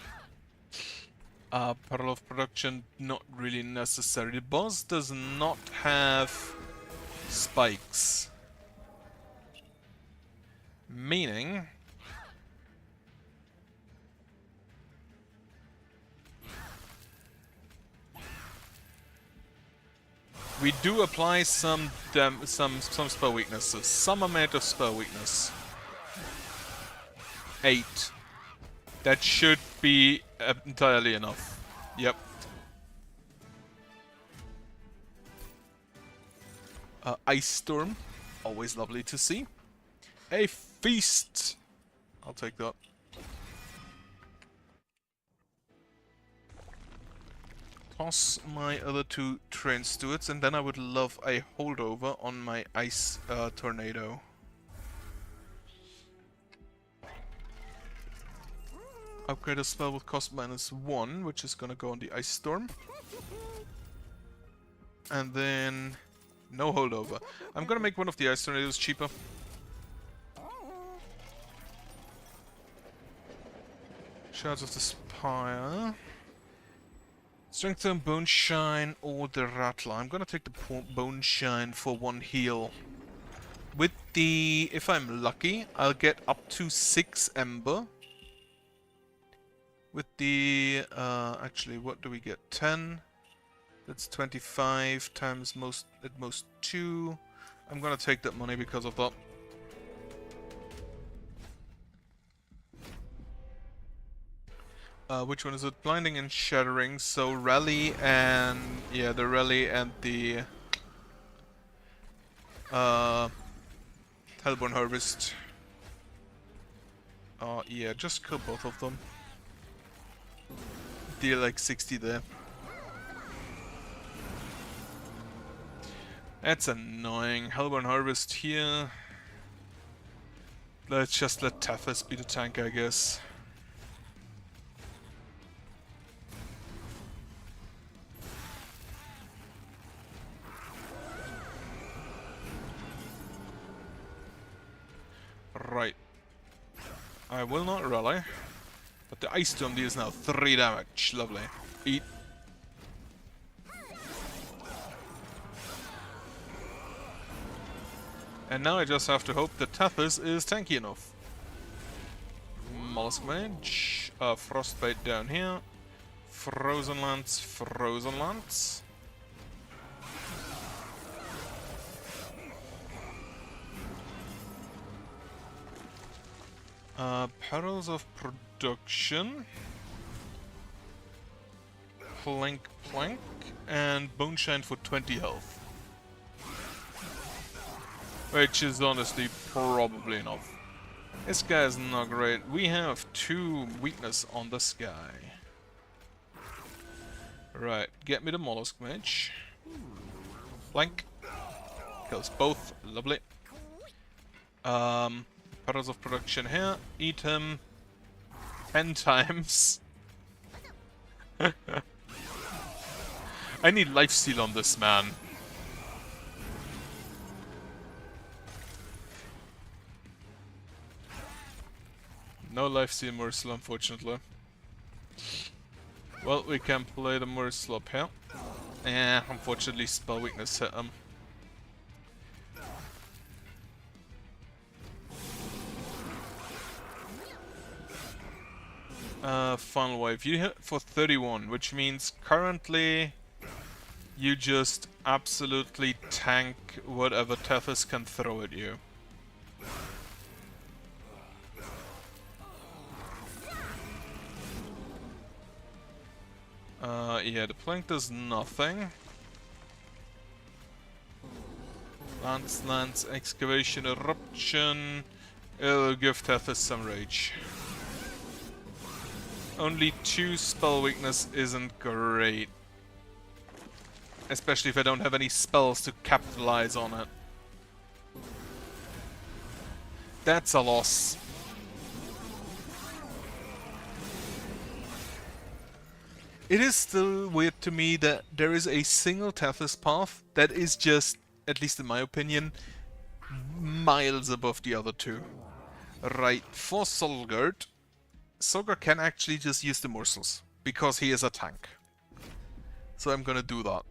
Pearl of Production, not really necessary. The boss does not have spikes. Meaning... we do apply some spell weaknesses. Some amount of spell weakness. 8. That should be entirely enough. Yep. Ice Storm. Always lovely to see. A Feast. I'll take that. Toss my other 2 Train Stewards, and then I would love a holdover on my Ice Tornado. Upgrade a spell with cost -1, which is gonna go on the Ice Storm. And then... no holdover. I'm gonna make one of the Ice Tornadoes cheaper. Shards of the Spire. Strengthen, Bone Shine, or the Rattler. I'm gonna take the Bone Shine for 1 heal. With the... if I'm lucky, I'll get up to 6 Ember. With the... actually, what do we get? 10? That's 25 times at most 2. I'm gonna take that money because of that. Which one is it? Blinding and Shattering. So Rally and... yeah, the Rally and the... Hellborn Harvest. Yeah, just kill both of them. Deal like 60 there. That's annoying. Hellborn Harvest here. Let's just let Tethys be the tank, I guess. Right. I will not rally. But the Ice Storm deals now 3 damage. Lovely. Eat. And now I just have to hope that Tethys is tanky enough. Mollusk Mage. Frostbite down here. Frozen Lance, Frozen Lance. Perils of Production. Plank, Plank. And Bone Shine for 20 health. Which is honestly probably enough. This guy is not great. We have 2 weakness on this guy. Right, get me the Mollusk Mage. Flank. Kills both. Lovely. Perils of Production here. Eat him 10 times. I need lifesteal on this man. No lifesteal Morsel, unfortunately. Well, we can play the Morsel up here. Yeah, unfortunately spell weakness hit him. Final wave. You hit for 31, which means currently you just absolutely tank whatever Tethys can throw at you. Yeah, the plank does nothing. Lance, Excavation, Eruption. It'll give Tethys some rage. Only 2 spell weakness isn't great. Especially if I don't have any spells to capitalize on it. That's a loss. It is still weird to me that there is a single Tethys path that is just, at least in my opinion, miles above the other two. Right, for Solgard, Solgard can actually just use the morsels, because he is a tank. So I'm gonna do that.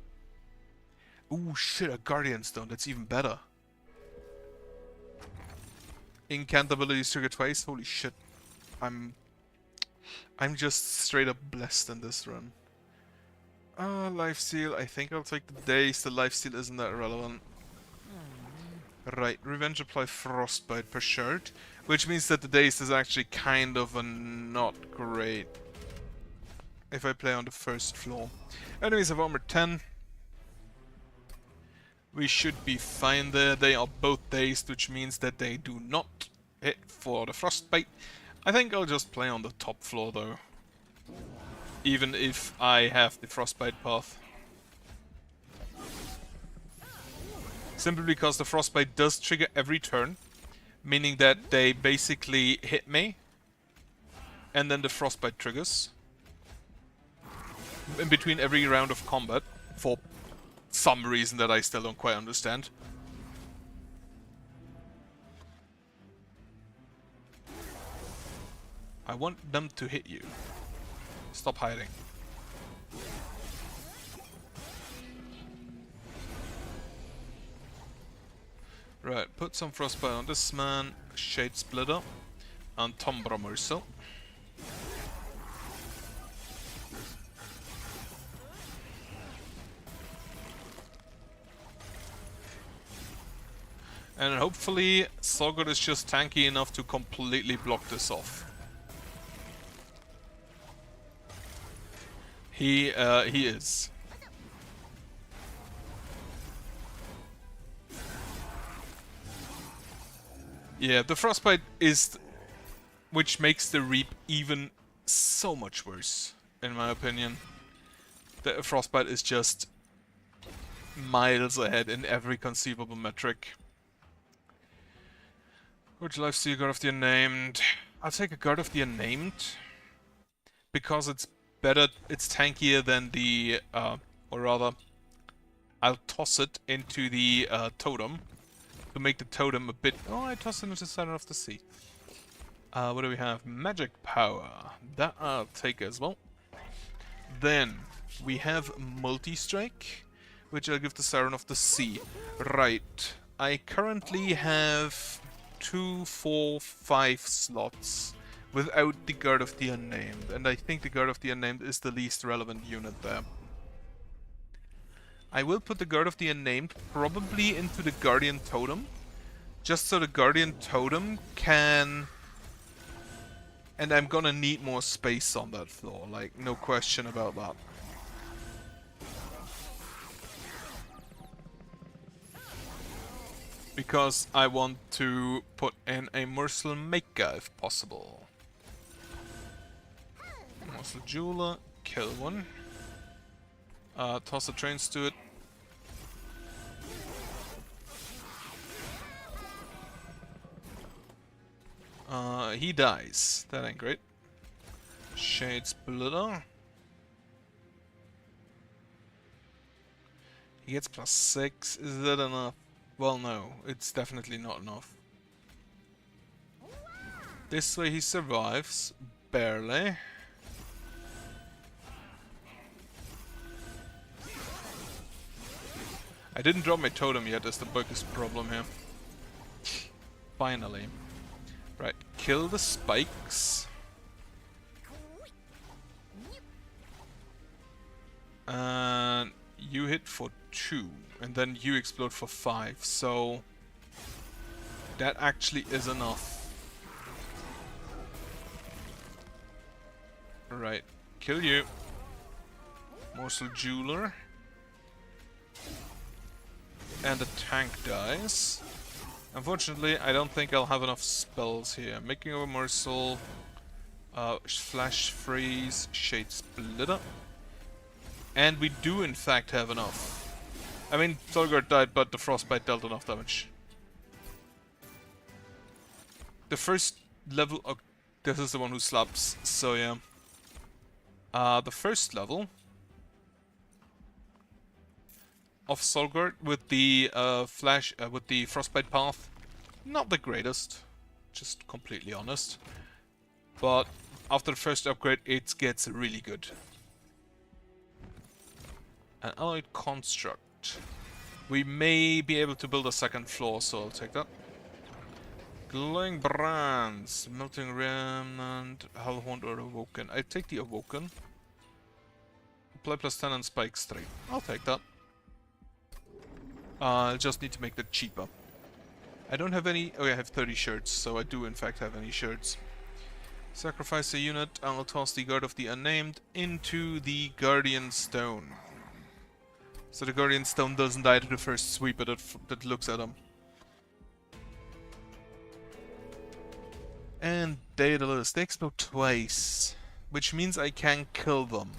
Ooh, shit, a Guardian Stone, that's even better. Incant abilities trigger twice, holy shit. I'm just straight up blessed in this run. Lifesteal, I think I'll take the Daze, the Lifesteal isn't that relevant. Right, Revenge apply Frostbite per shard, which means that the Daze is actually kind of a not great if I play on the first floor. Enemies have armor 10. We should be fine there. They are both dazed, which means that they do not hit for the Frostbite. I think I'll just play on the top floor though, even if I have the Frostbite path. Simply because the Frostbite does trigger every turn, meaning that they basically hit me, and then the Frostbite triggers in between every round of combat, for some reason that I still don't quite understand. I want them to hit you. Stop hiding. Right, put some Frostbite on this man, Shade Splitter, and Tombra Morsel. And hopefully Solgard is just tanky enough to completely block this off. He is. Yeah, the Frostbite is, which makes the Reap even so much worse, in my opinion. The Frostbite is just miles ahead in every conceivable metric. Which lifesteal Guard of the Unnamed? I'll take a Guard of the Unnamed, because it's better, it's tankier than the, or rather, I'll toss it into the totem to make the totem a bit... Oh, I toss it into the center of the sea. What do we have? Magic Power. That I'll take as well. Then we have Multi-Strike, which I'll give the Siren of the Sea. Right. I currently have 2, 4, 5 slots without the Guard of the Unnamed, and I think the Guard of the Unnamed is the least relevant unit there. I will put the Guard of the Unnamed probably into the Guardian Totem, just so the Guardian Totem can... And I'm gonna need more space on that floor, like, no question about that. Because I want to put in a Morsel Maker if possible. Morsel Jeweler, kill one. Toss the trains to it. He dies. That ain't great. Shade Splitter. He gets +6. Is that enough? Well, no. It's definitely not enough. This way he survives. Barely. I didn't drop my totem yet, that's the biggest problem here. Finally. Right, kill the spikes. And you hit for 2, and then you explode for 5, so that actually is enough. Right, kill you. Morsel Jeweler. And the tank dies. Unfortunately, I don't think I'll have enough spells here. Making of a Morsel, Flash Freeze, Shade Splitter. And we do in fact have enough. I mean, Solgard died, but the Frostbite dealt enough damage. The first level... Oh, this is the one who slaps, so yeah. The first level of Solgard with the with the Frostbite path, not the greatest, just completely honest. But after the first upgrade, it gets really good. An alloyed construct. We may be able to build a second floor, so I'll take that. Glowing brands, melting remnant, hellhound or awoken. I take the awoken. Apply +10 and spikes 3. I'll take that. I'll just need to make that cheaper. I don't have any... Oh yeah, I have 30 shirts, so I do in fact have any shirts. Sacrifice a unit, I'll toss the Guard of the Unnamed into the Guardian Stone. So the Guardian Stone doesn't die to the first sweeper that looks at him. And Daedalus, they explode twice, which means I can kill them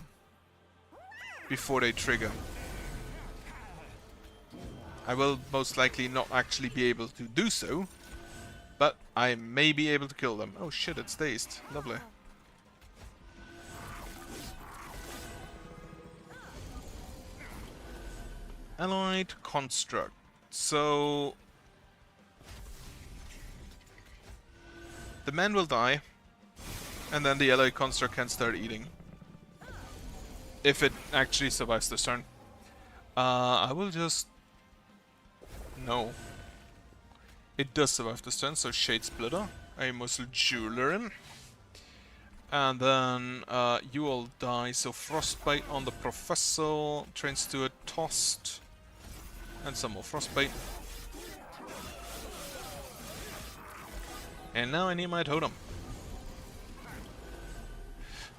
before they trigger. I will most likely not actually be able to do so, but I may be able to kill them. Oh shit, it's dazed. Lovely. Allied construct. So the man will die, and then the allied construct can start eating. If it actually survives this turn. I will just... No. It does survive this turn, so Shade Splitter. A Morsel Jeweler in. And then you all die, so Frostbite on the Professor. Train Steward tossed. And some more Frostbite. And now I need my totem.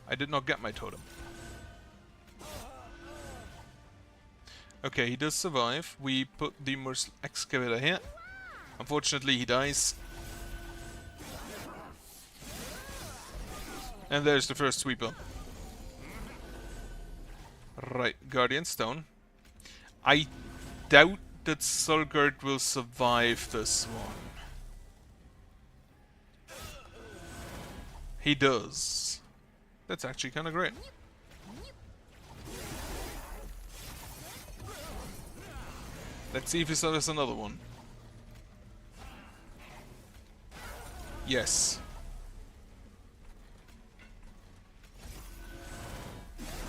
I did not get my totem. Okay, he does survive. We put the Morsel Excavator here. Unfortunately, he dies. And there's the first sweeper. Right, Guardian Stone. I doubt that Solgard will survive this one. He does. That's actually kind of great. Let's see if he survives another one. Yes.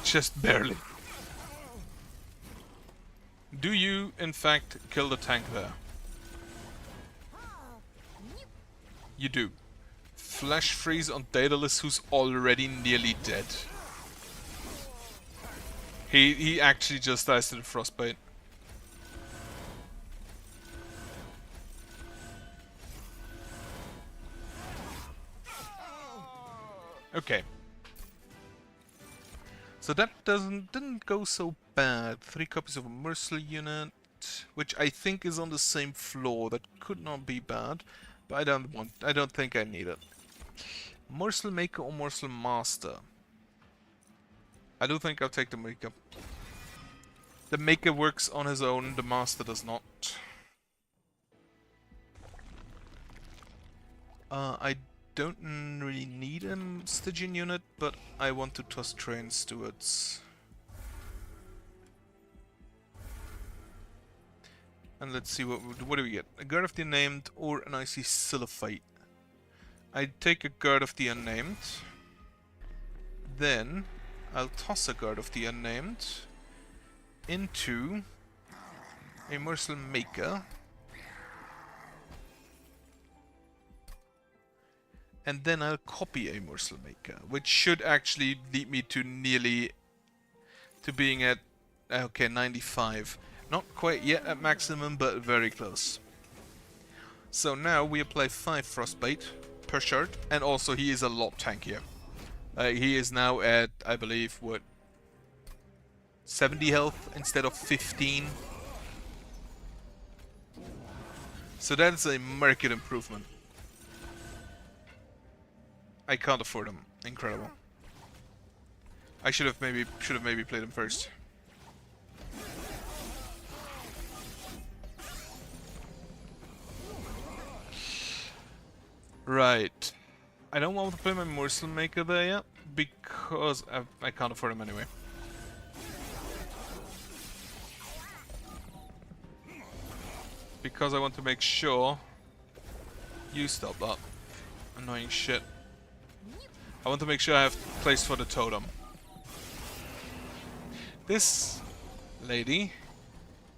Just barely. Do you, in fact, kill the tank there? You do. Flash freeze on Daedalus, who's already nearly dead. He actually just dies to the frostbite. Okay. So that didn't go so bad. 3 copies of a Morsel unit, which I think is on the same floor. That could not be bad, but I don't think I need it. Morsel Maker or Morsel Master? I do think I'll take the Maker. The Maker works on his own, the Master does not. I don't really need a Stygian unit, but I want to toss Train Stewards. And let's see what do we get? A Guard of the Unnamed or an Icy Silliphite. I'd take a Guard of the Unnamed. Then I'll toss a Guard of the Unnamed into a Morsel Maker. And then I'll copy a Morsel Maker, which should actually lead me to being at, okay, 95. Not quite yet at maximum, but very close. So now we apply 5 Frostbite per shard, and also he is a lot tankier. He is now at, I believe, what? 70 health instead of 15. So that's a market improvement. I can't afford him. Incredible. I should have maybe played him first. Right. I don't want to play my Morsel Maker there yet, because I can't afford him anyway. Because I want to make sure you stop that annoying shit. I want to make sure I have place for the totem. This lady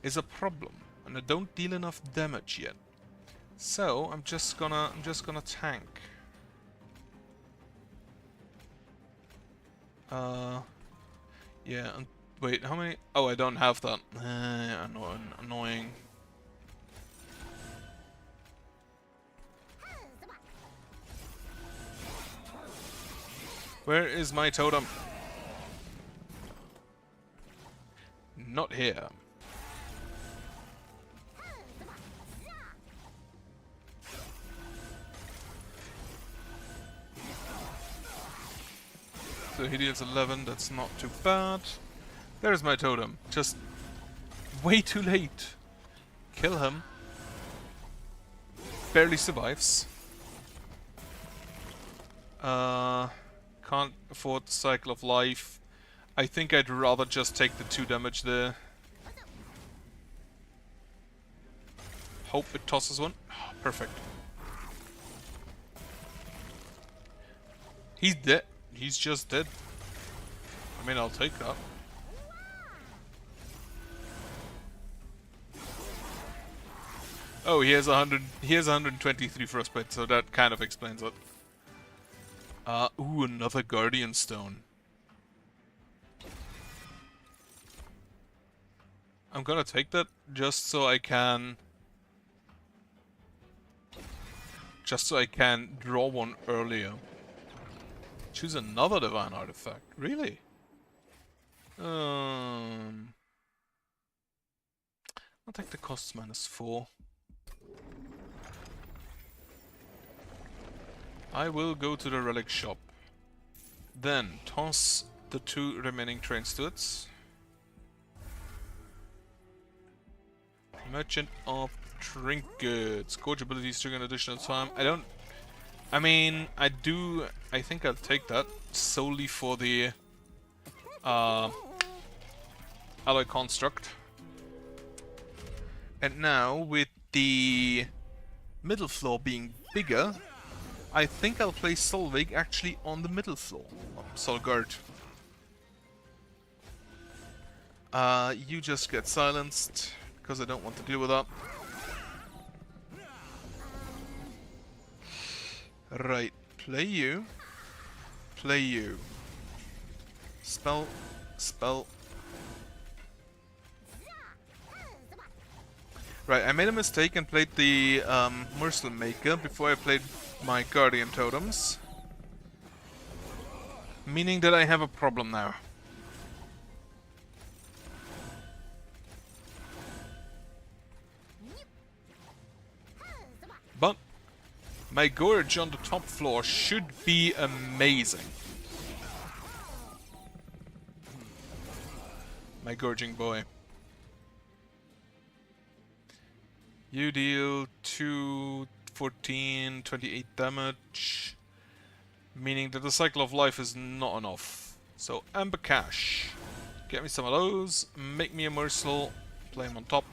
is a problem, and I don't deal enough damage yet. So I'm just gonna tank. Yeah, and wait, how many? Oh, I don't have that. Annoying. Where is my totem? Not here. So he deals 11, that's not too bad. There's my totem. Just way too late. Kill him. Barely survives. Can't afford the Cycle of Life. I think I'd rather just take the 2 damage there. Hope it tosses one. Perfect. He's dead. He's just dead. I mean, I'll take that. Oh, he has 100. He has 123 frostbite, so that kind of explains it. Ooh, another Guardian Stone. I'm gonna take that just so I can... Just so I can draw one earlier. Choose another Divine Artifact. Really? I'll take the costs -4. I will go to the relic shop. Then toss the 2 remaining train studs. Merchant of Trinkets. Gorge abilities trigger an additional time. I mean, I think I'll take that solely for the alloy construct. And now, with the middle floor being bigger, I think I'll place Solveig actually on the middle floor. Solgard. You just get silenced, because I don't want to deal with that. Right, play you. Play you. Spell. Spell. Right, I made a mistake and played the Morsel Maker before I played my Guardian Totems. Meaning that I have a problem now. But my Gorge on the top floor should be amazing. My Gorging boy. You deal 2, 14, 28 damage. Meaning that the Cycle of Life is not enough. So, Amber Cash. Get me some of those. Make me a Morsel. Play him on top.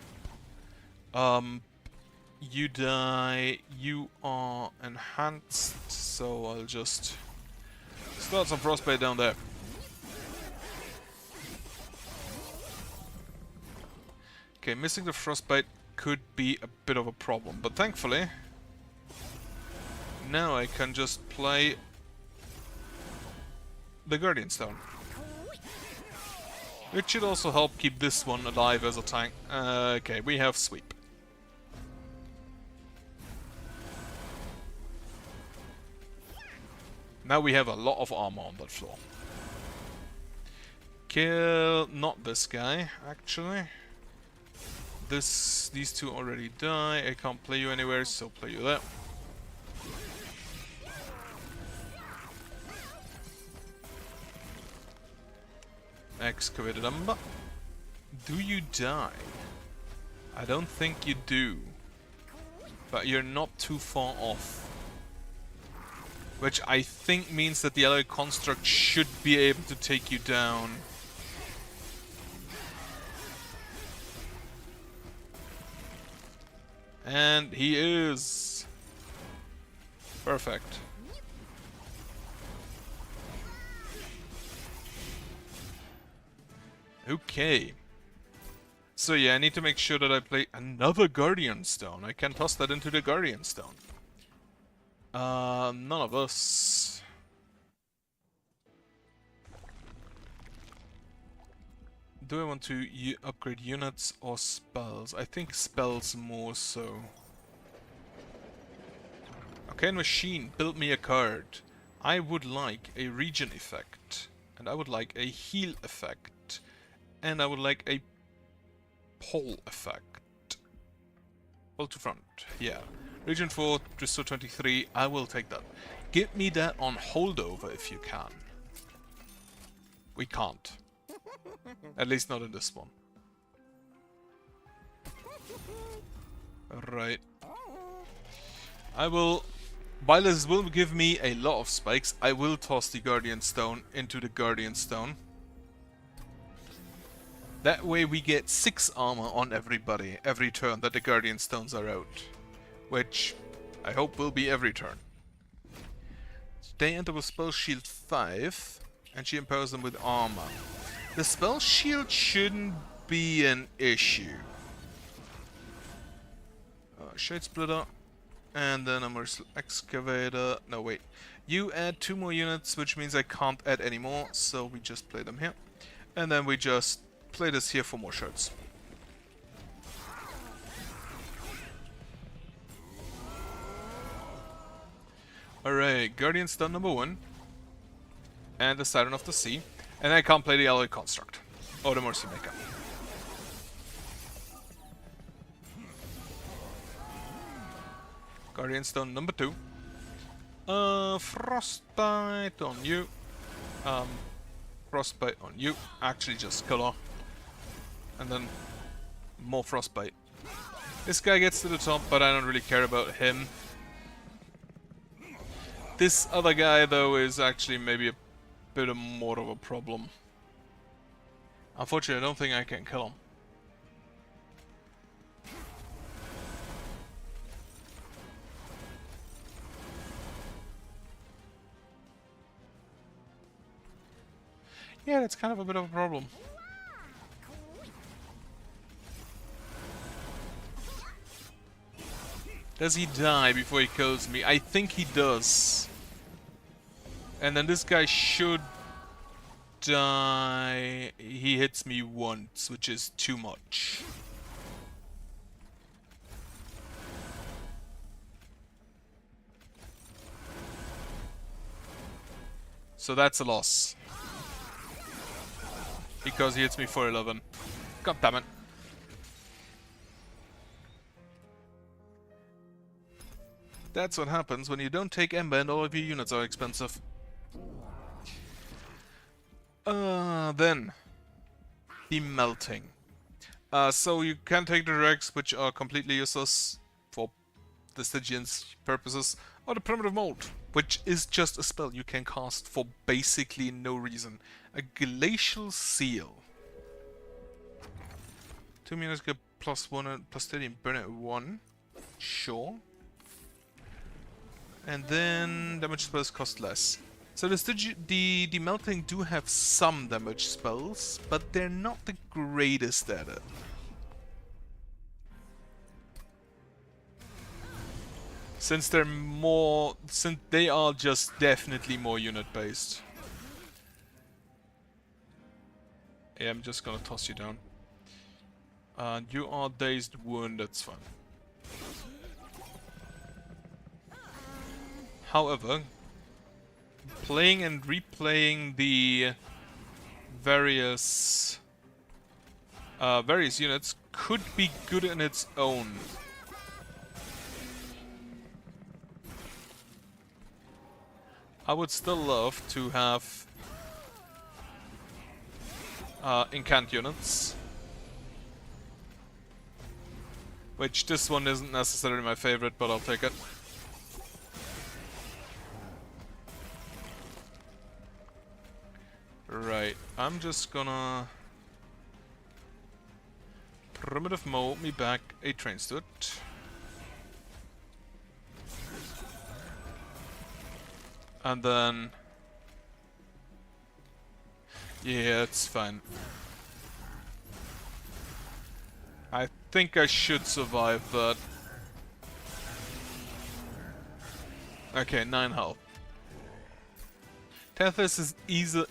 You die. You are enhanced. So, I'll just start some Frostbite down there. Okay, missing the Frostbite could be a bit of a problem, but thankfully now I can just play the Guardian Stone, which should also help keep this one alive as a tank. Okay, we have Sweep. Now we have a lot of armor on that floor. Kill not this guy, actually. These two already die. I can't play you anywhere, so play you there. Excavated Umber. Do you die? I don't think you do. But you're not too far off. Which I think means that the alloy construct should be able to take you down. And he is. Perfect. Okay. So yeah, I need to make sure that I play another Guardian Stone. I can toss that into the Guardian Stone. None of us. Do I want to upgrade units or spells? I think spells more so. Okay, machine, build me a card. I would like a regen effect. And I would like a heal effect. And I would like a pole effect. Pull to front, yeah. Regen 4, restore 23, I will take that. Give me that on holdover if you can. We can't. At least not in this one. Right. I will... While this will give me a lot of spikes, I will toss the Guardian Stone into the Guardian Stone. That way we get 6 armor on everybody, every turn that the Guardian Stones are out. Which I hope will be every turn. They enter with Spell Shield 5, and she empowers them with armor. The Spell Shield shouldn't be an issue. Shade Splitter, and then a Merciless Excavator. No, wait. You add 2 more units, which means I can't add any more, so we just play them here. And then we just play this here for more shards. Alright, Guardian Stone number 1. And the Siren of the Sea. And I can't play the Alloy Construct. Or the Mercy Maker. Guardian Stone number 2. Frostbite on you. Frostbite on you. Actually just kill her. And then more Frostbite. This guy gets to the top, but I don't really care about him. This other guy, though, is actually maybe a bit more of a problem. Unfortunately, I don't think I can kill him. Yeah, that's kind of a bit of a problem. Does he die before he kills me? I think he does. And then this guy should die. He hits me once, which is too much. So that's a loss. Because he hits me for 11. God damn it. That's what happens when you don't take Ember and all of your units are expensive. Then the melting. So you can take the Rex, which are completely useless for the Stygian's purposes, or the Primitive Mold, which is just a spell you can cast for basically no reason. A Glacial Seal. 2 minutes get +1 and +30 and burn at 1. Sure. And then damage spells cost less. So the melting do have some damage spells, but they're not the greatest at it. Since they are just definitely more unit based. Yeah, I'm just gonna toss you down. You are dazed wound, that's fine. However, playing and replaying the various units could be good in its own. I would still love to have incant units. Which this one isn't necessarily my favorite, but I'll take it. Right, I'm just gonna primitive mold me back a train steward. And then... yeah, it's fine. I think I should survive that. Okay, 9 health. Tethys is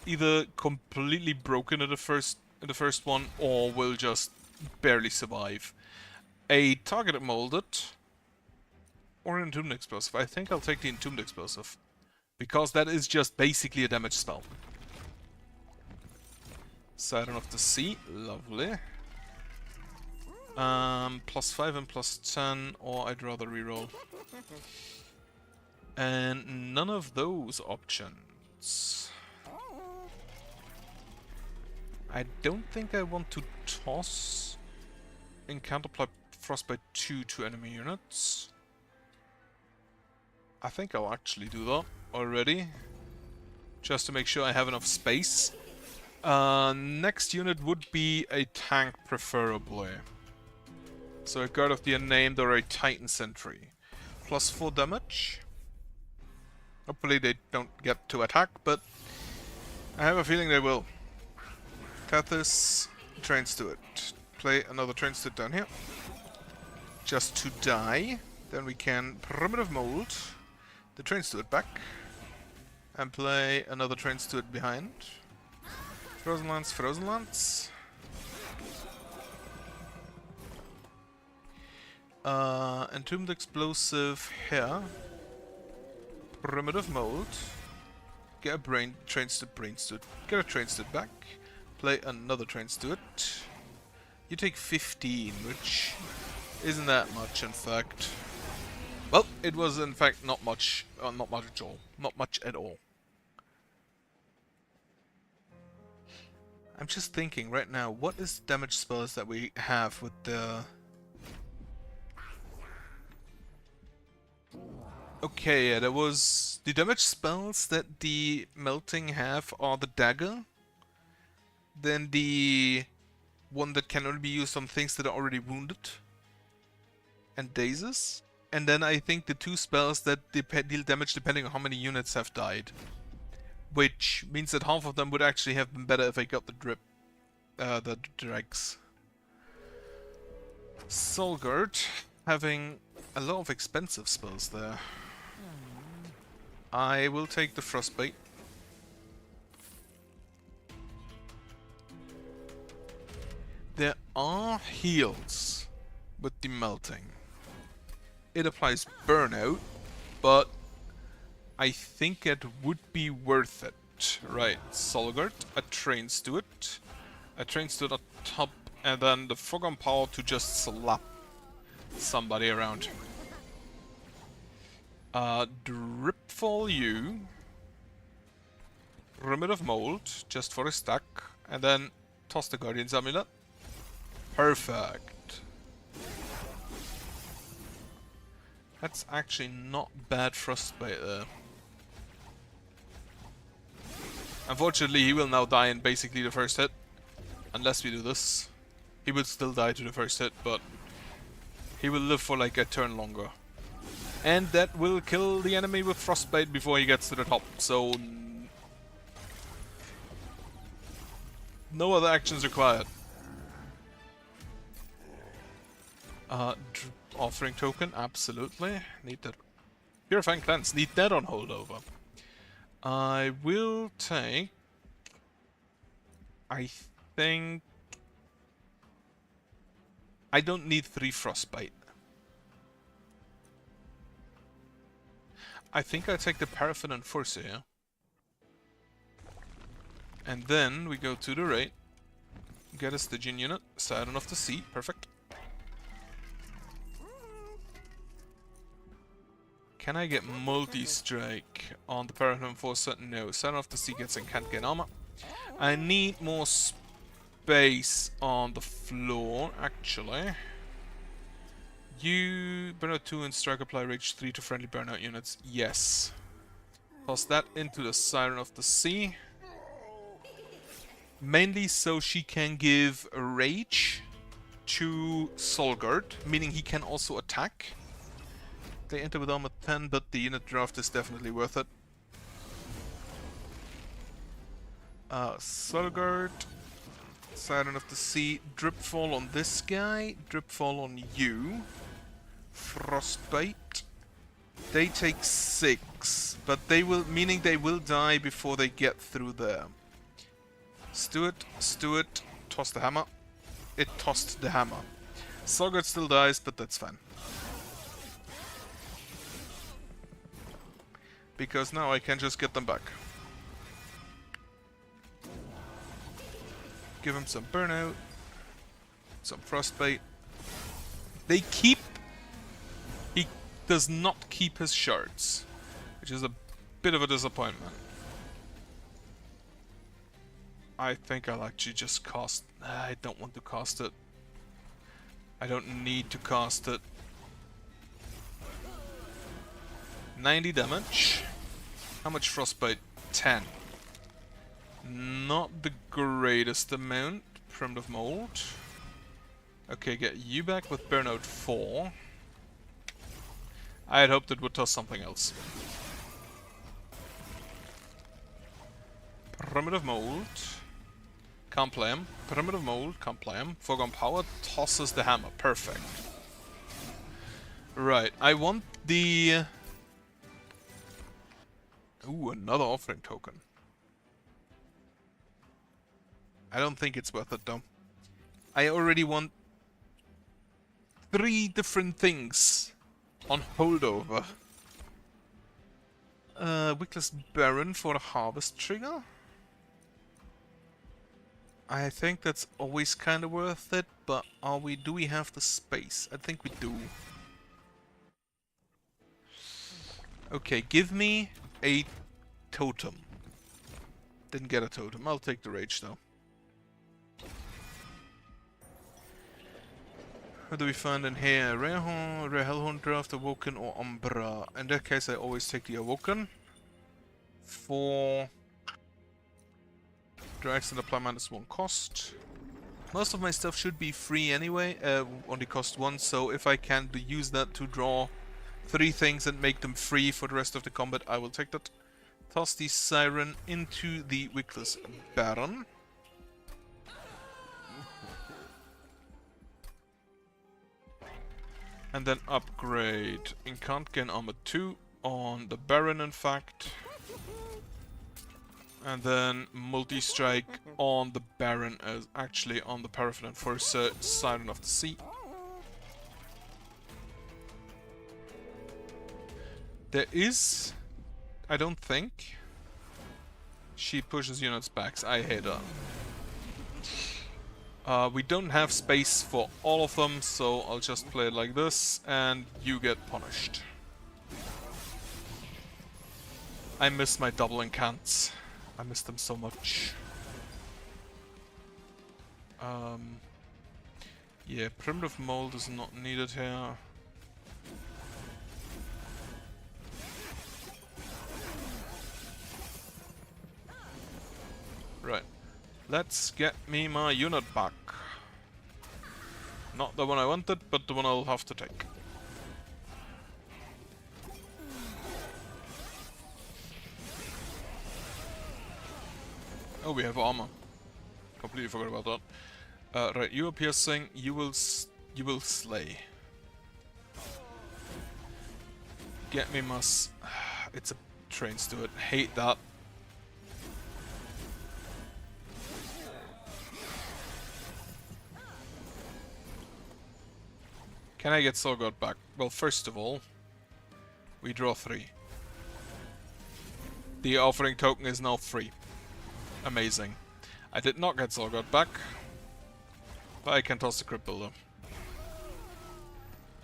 either completely broken in the first one, or will just barely survive. A targeted molded, or an entombed explosive. I think I'll take the entombed explosive, because that is just basically a damage spell. Siren of the Sea, lovely. +5 and +10, or I'd rather reroll. And none of those options. I don't think I want to toss Encounter apply Frostbite 2 to enemy units. I think I'll actually do that already, just to make sure I have enough space. Next unit would be a tank, preferably. So a Guard of the Unnamed or a Titan Sentry. +4 damage. Hopefully they don't get to attack, but I have a feeling they will. Tethys, train steward. Play another train steward down here. Just to die. Then we can primitive mold the train steward back. And play another train steward behind. Frozen Lance, Frozen Lance. Entombed Explosive here. Primitive mold. Get a train steward. Get a train steward back. Play another train steward. You take 15, which isn't that much, in fact. Well, it was in fact not much. Not much at all. Not much at all. I'm just thinking right now, what is damage spells that we have with the... Okay, yeah, there was... the damage spells that the melting have are the dagger. Then the one that can only be used on things that are already wounded. And dazes. And then I think the 2 spells that deal damage depending on how many units have died. Which means that half of them would actually have been better if I got the dregs. Solgard, having a lot of expensive spells there. I will take the Frostbite. There are heals with the melting. It applies burnout, but I think it would be worth it. Right, Solgard, a train steward. A train steward on top, and then the Foghorn Power to just slap somebody around. Dripfall you. Primitive Mold, just for a stack. And then toss the Guardian's Amulet. Perfect. That's actually not bad Frostbite there. Unfortunately, he will now die in basically the first hit. Unless we do this. He will still die to the first hit, but he will live for like a turn longer. And that will kill the enemy with Frostbite before he gets to the top, so... no other actions required. Offering token, absolutely. Need that. Purifying Cleanse, need that on holdover. I will take... I think... I don't need 3 Frostbite. I think I take the Paraffin Enforcer here. And then we go to the right. Get a Stygian unit. Siren of the Sea. Perfect. Can I get multi-strike on the Paragon Enforcer? No. Siren of the Sea gets in, can't get armor. I need more space on the floor, actually. You burnout 2 and strike apply rage 3 to friendly burnout units. Yes. Toss that into the Siren of the Sea. Mainly so she can give a rage to Solgard, meaning he can also attack. They enter with armor 10, but the unit draft is definitely worth it. Solgard, Siren of the Sea, Dripfall on this guy, Dripfall on you. Frostbite. They take 6, but they will, meaning they will die before they get through there. Stuart, toss the hammer. It tossed the hammer. Solgard still dies, but that's fine. Because now I can just get them back. Give him some burnout. Some frostbite. They keep... He does not keep his shards. Which is a bit of a disappointment. I think I'll actually just cast... I don't want to cast it. I don't need to cast it. 90 damage. How much frostbite? 10. Not the greatest amount. Primitive mold. Okay, get you back with burnout 4. I had hoped it would toss something else. Primitive mold. Can't play him. Primitive mold. Can't play him. Foregone power tosses the hammer. Perfect. Right. I want the... Ooh, another offering token. I don't think it's worth it though. I already want 3 different things on holdover. Wickless Baron for a harvest trigger. I think that's always kind of worth it, but do we have the space? I think we do. Okay, give me a totem. Didn't get a totem. I'll take the rage though. What do we find in here? Rare Hellhorn Draft, Awoken, or Umbra. In that case, I always take the Awoken. For drags and apply -1 cost. Most of my stuff should be free anyway, only cost 1, so if I can use that to draw 3 things and make them free for the rest of the combat, I will take that. Toss the Siren into the Wickless Baron. And then upgrade Incantgen Armor 2 on the Baron, in fact. And then multi-strike on the Baron, as actually on the Paragon Enforcer, Siren of the Sea. There is... I don't think... She pushes units back. I hate her. We don't have space for all of them, so I'll just play it like this, and you get punished. I miss my double incants. I miss them so much. Yeah, Primitive Mold is not needed here. Right. Let's get me my unit back. Not the one I wanted, but the one I'll have to take. Oh, we have armor. Completely forgot about that. Right, you are piercing. You will slay. Get me Mus. It's a train steward. Hate that. Can I get Solgard back? Well, first of all, we draw 3. The offering token is now free. Amazing. I did not get Solgard back, but I can toss the Crypt Builder.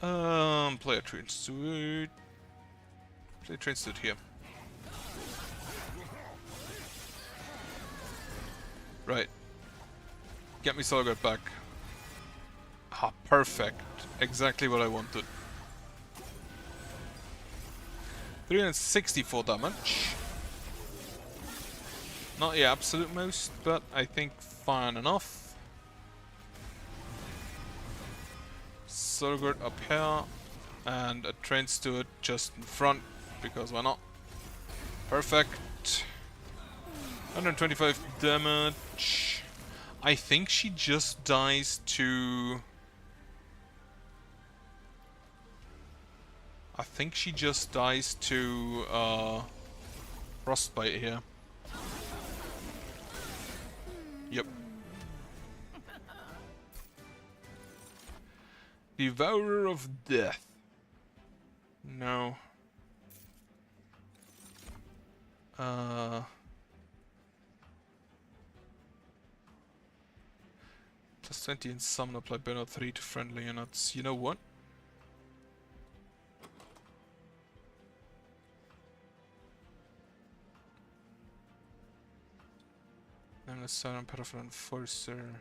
Play a Train Steward. Play a Train Steward here. Right. Get me Solgard back. Ah, perfect. Exactly what I wanted. 364 damage. Not the absolute most, but I think fine enough. Solgard up here, and a Train Steward just in front, because why not? Perfect. 125 damage. I think she just dies to... I think she just dies to Frostbite here. Yep. Devourer of Death. No. Plus 20 in summon, apply burnout 3 to friendly units. You know what? I'm a Silent Powerful Enforcer.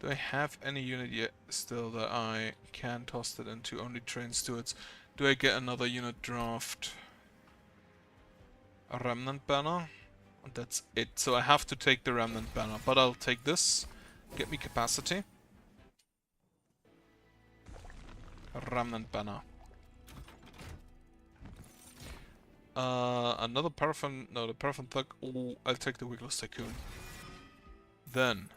Do I have any unit yet still that I can toss it into only Train Stewards? Do I get another unit draft? A Remnant Banner? And that's it. So I have to take the Remnant Banner, but I'll take this. Get me capacity. A Remnant Banner. Another Paraffin... No, the Paraffin Thug. Oh, I'll take the Wigless Tycoon. Then...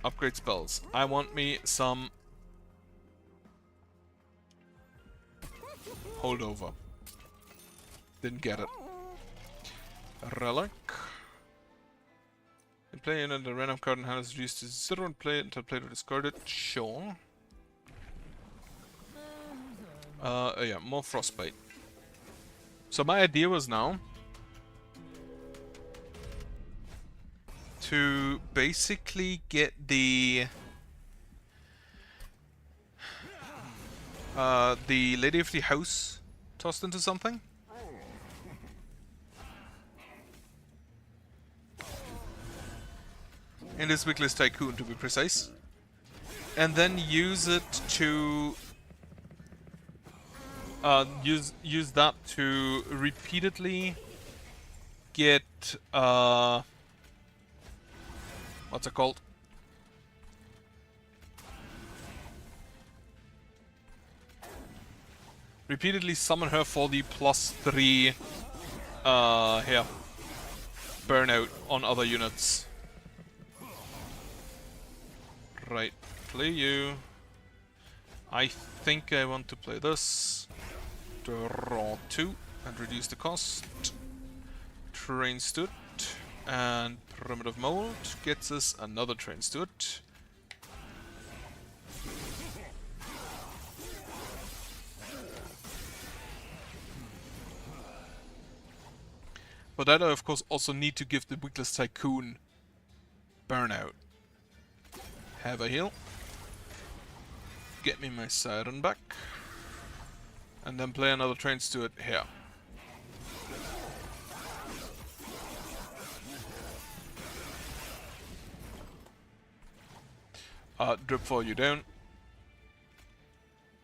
upgrade spells. I want me some... holdover. Didn't get it. Relic. In play unit, the random card in hand is reduced to 0 and play it until played or discarded. Sure. Yeah, more Frostbite. So my idea was now to basically get the Lady of the House tossed into something. In this Wigless Tycoon, to be precise. And then use it to use that to repeatedly get what's it called? Repeatedly summon her for the +3 here burnout on other units. Right, play you. I think I want to play this. Draw 2 and reduce the cost. Train Steward and Primitive Mold gets us another Train Steward. But that I of course also need to give the Wigless Tycoon burnout. Have a heal. Get me my Siren back. And then play another Train Steward here. Drip fall you down.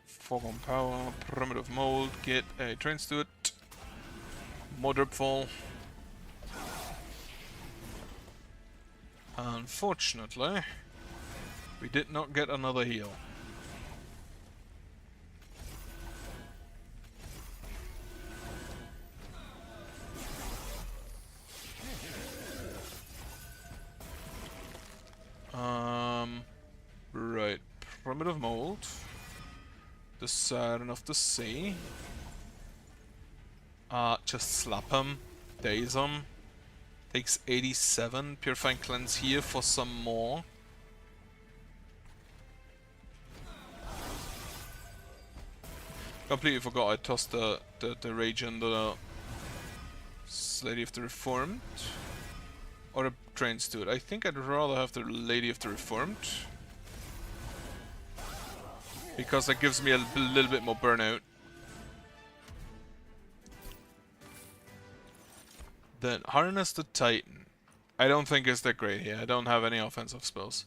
Foregone Power, Primitive Mold, get a Train Steward. More drip fall. Unfortunately, we did not get another heal. Right. Primitive Mold. The Siren of the Sea. Just slap him. Daze him. Takes 87. Purifying Cleanse here for some more. Completely forgot I tossed the Rage into the Lady of the Reformed. Or a Train Steward. I think I'd rather have the Lady of the Reformed. Because that gives me a little bit more burnout. Then Harness the Titan. I don't think it's that great here. I don't have any offensive spells.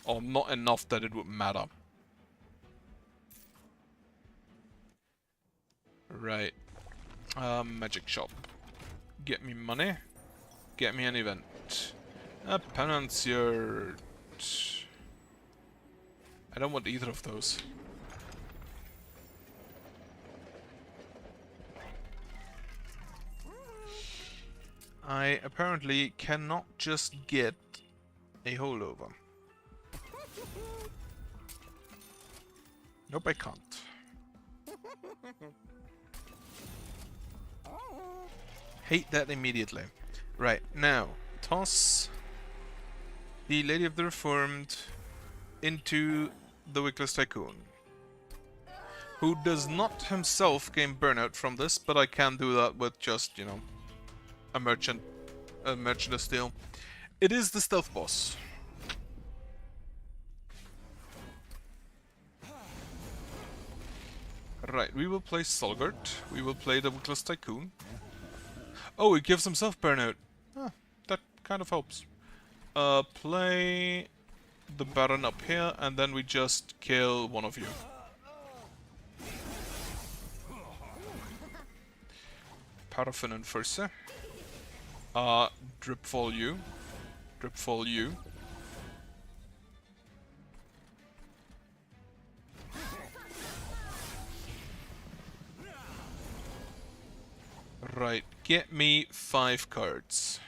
Or not enough that it would matter. Right. Magic shop. Get me money. Get me an event. Panancier. I don't want either of those. I apparently cannot just get a holdover. Nope, I can't. Hate that immediately. Right, now, toss the Lady of the Reformed into the Wickless Tycoon, who does not himself gain burnout from this, but I can do that with just, you know, a merchant of steel. It is the stealth boss. Right, we will play Solgard. We will play the Wickless Tycoon. Oh, he gives himself burnout. Ah, that kind of helps. Play the Baron up here, and then we just kill one of you. Paraffin and Fursa. Dripfall you. Dripfall you. Right, get me 5 cards.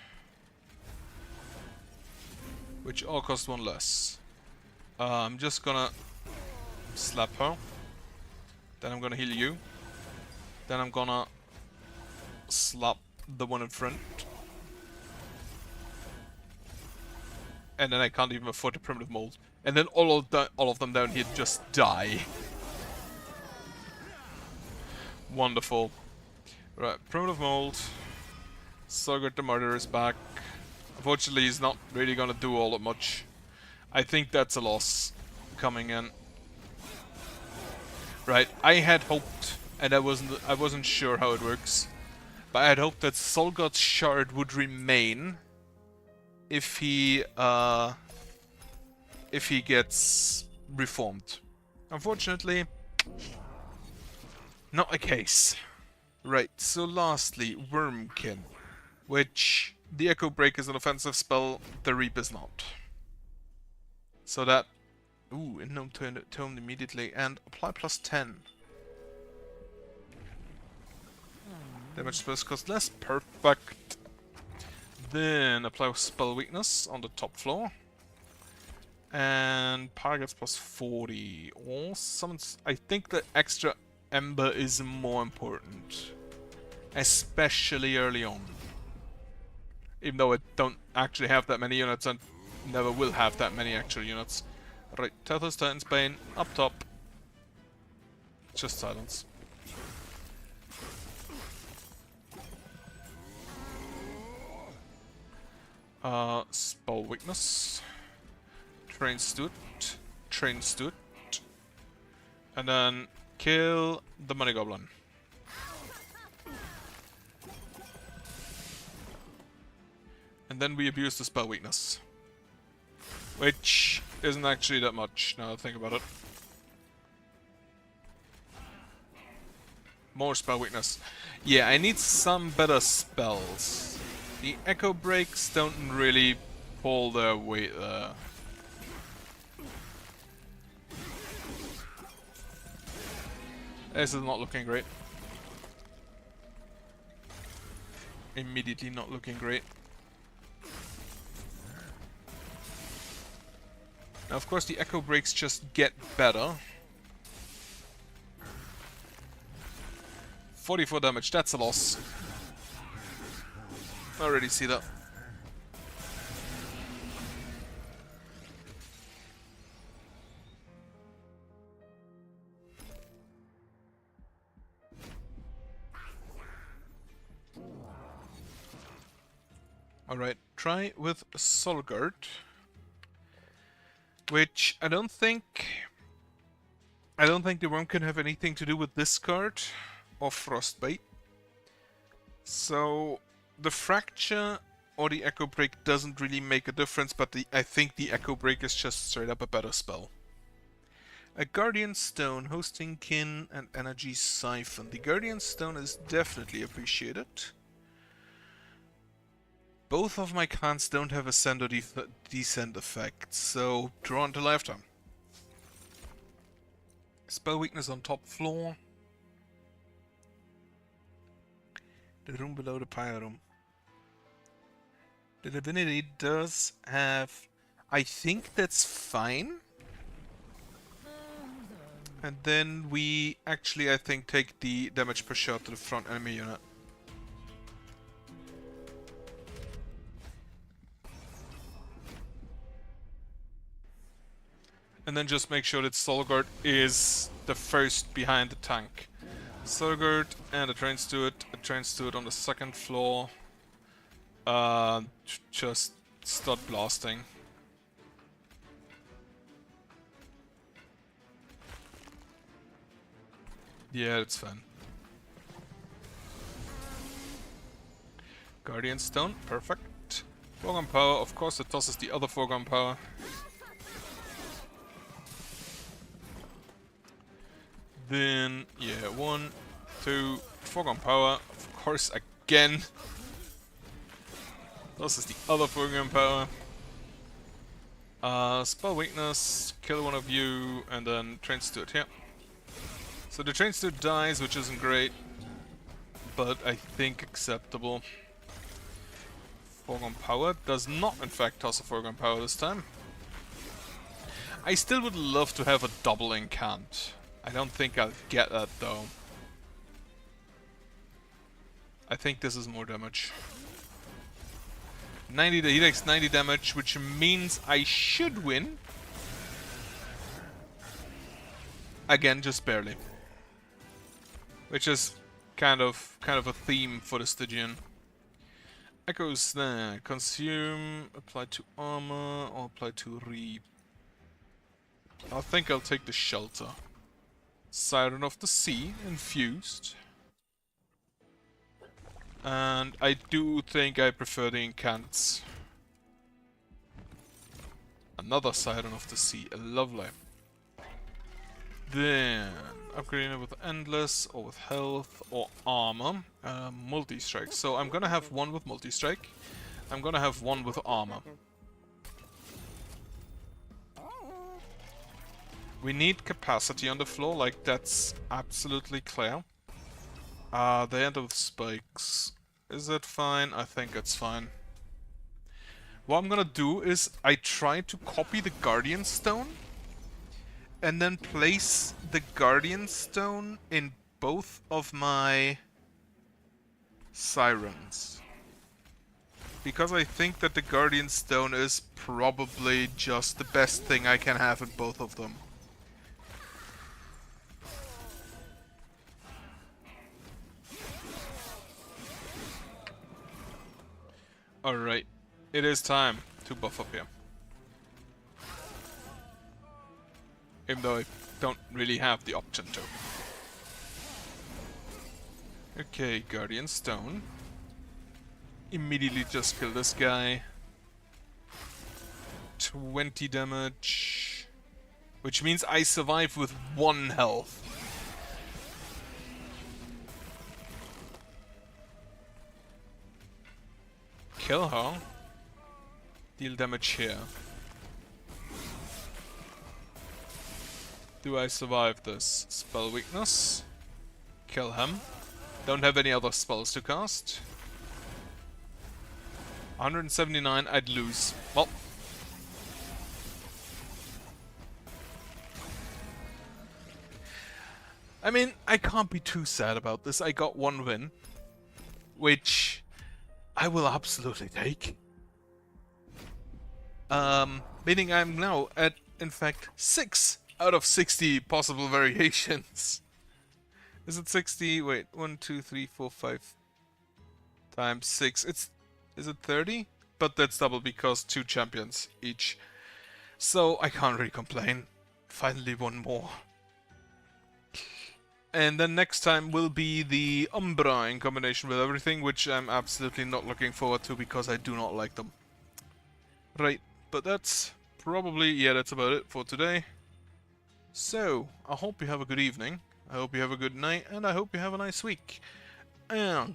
Which all cost 1 less. I'm just gonna slap her. Then I'm gonna heal you. Then I'm gonna slap the one in front. And then I can't even afford the primitive mold. And then all of them down here just die. Wonderful. Right, primitive mold. Sogurt the Martyr is back. Unfortunately, he's not really gonna do all that much. I think that's a loss coming in. Right, I had hoped, and I wasn't sure how it works, but I had hoped that Solgard's shard would remain if he gets reformed. Unfortunately, not a case. Right, so lastly, Wormkin, which the Echo Break is an offensive spell, the Reap is not. So that... Ooh, Gnome Tome immediately, and apply plus 10. Damage spells cost less, perfect. Then apply Spell Weakness on the top floor. And power gets plus 40. Or summons... I think the extra Ember is more important. Especially early on. Even though I don't actually have that many units and never will have that many actual units. Right, Tethys Titan's Bane, up top. Just silence. Spell Weakness. Train Steward. Train Steward. And then kill the Money Goblin. And then we abuse the Spell Weakness. Which isn't actually that much, now that I think about it. More Spell Weakness. Yeah, I need some better spells. The Echo Breaks don't really pull their weight there. This is not looking great. Immediately not looking great. Now, of course, the Echo Breaks just get better. 44 damage, that's a loss. I already see that. Alright, try with Solgard. Which I don't think the worm can have anything to do with this card or Frostbite. So the Fracture or the Echo Break doesn't really make a difference, but I think the Echo Break is just straight up a better spell. A Guardian Stone, Hosting Kin, and Energy Siphon. The Guardian Stone is definitely appreciated. Both of my cards don't have Ascend or Descent effects, so draw into Lifetime. Spell Weakness on top floor. The room below the Pyre Room. The Divinity does have... I think that's fine. And then we actually, I think, take the damage per shot to the front enemy unit. And then just make sure that Solgard is the first behind the tank. Solgard and a Train Steward on the second floor. Just start blasting. Yeah, it's fun. Guardian Stone, perfect. Foregone Power, of course it tosses the other Foregone Power. Then, yeah, 1, 2, Foregone Power, of course again. Tosses the other Foregone Power. Spell Weakness, kill one of you, and then Train Steward here. So the Train Steward dies, which isn't great, but I think acceptable. Foregone Power does not in fact toss a Foregone Power this time. I still would love to have a double incant. I don't think I'll get that though. I think this is more damage. 90, he takes 90 damage, which means I should win. Again, just barely. Which is kind of a theme for the Stygian. Echoes there. Consume, apply to armor, or apply to reap. I think I'll take the shelter. Siren of the Sea, infused. And I do think I prefer the incants. Another Siren of the Sea, lovely. Then, upgrading it with Endless, or with Health, or Armor. Multi-strike. So I'm gonna have one with Multi-strike. I'm gonna have one with Armor. We need capacity on the floor, like that's absolutely clear. They enter with spikes. Is that fine? I think it's fine. What I'm gonna do is I try to copy the Guardian Stone and then place the Guardian Stone in both of my Sirens. Because I think that the Guardian Stone is probably just the best thing I can have in both of them. Alright, it is time to buff up here. Even though I don't really have the option to. Okay, Guardian Stone. Immediately just kill this guy. 20 damage. Which means I survive with 1 health. Kill her. Deal damage here. Do I survive this? Spell weakness. Kill him. Don't have any other spells to cast. 179, I'd lose. Well. I mean, I can't be too sad about this. I got 1 win. Which I will absolutely take. Meaning I'm now at, in fact, 6 out of 60 possible variations. Is it 60? Wait, 1, 2, 3, 4, 5 times 6. Is it 30? but that's double because 2 champions each. So I can't really complain. Finally one more. And then next time will be the Umbra in combination with everything, which I'm absolutely not looking forward to because I do not like them. Right, but that's probably, yeah, that's about it for today. So, I hope you have a good evening, I hope you have a good night, and I hope you have a nice week. And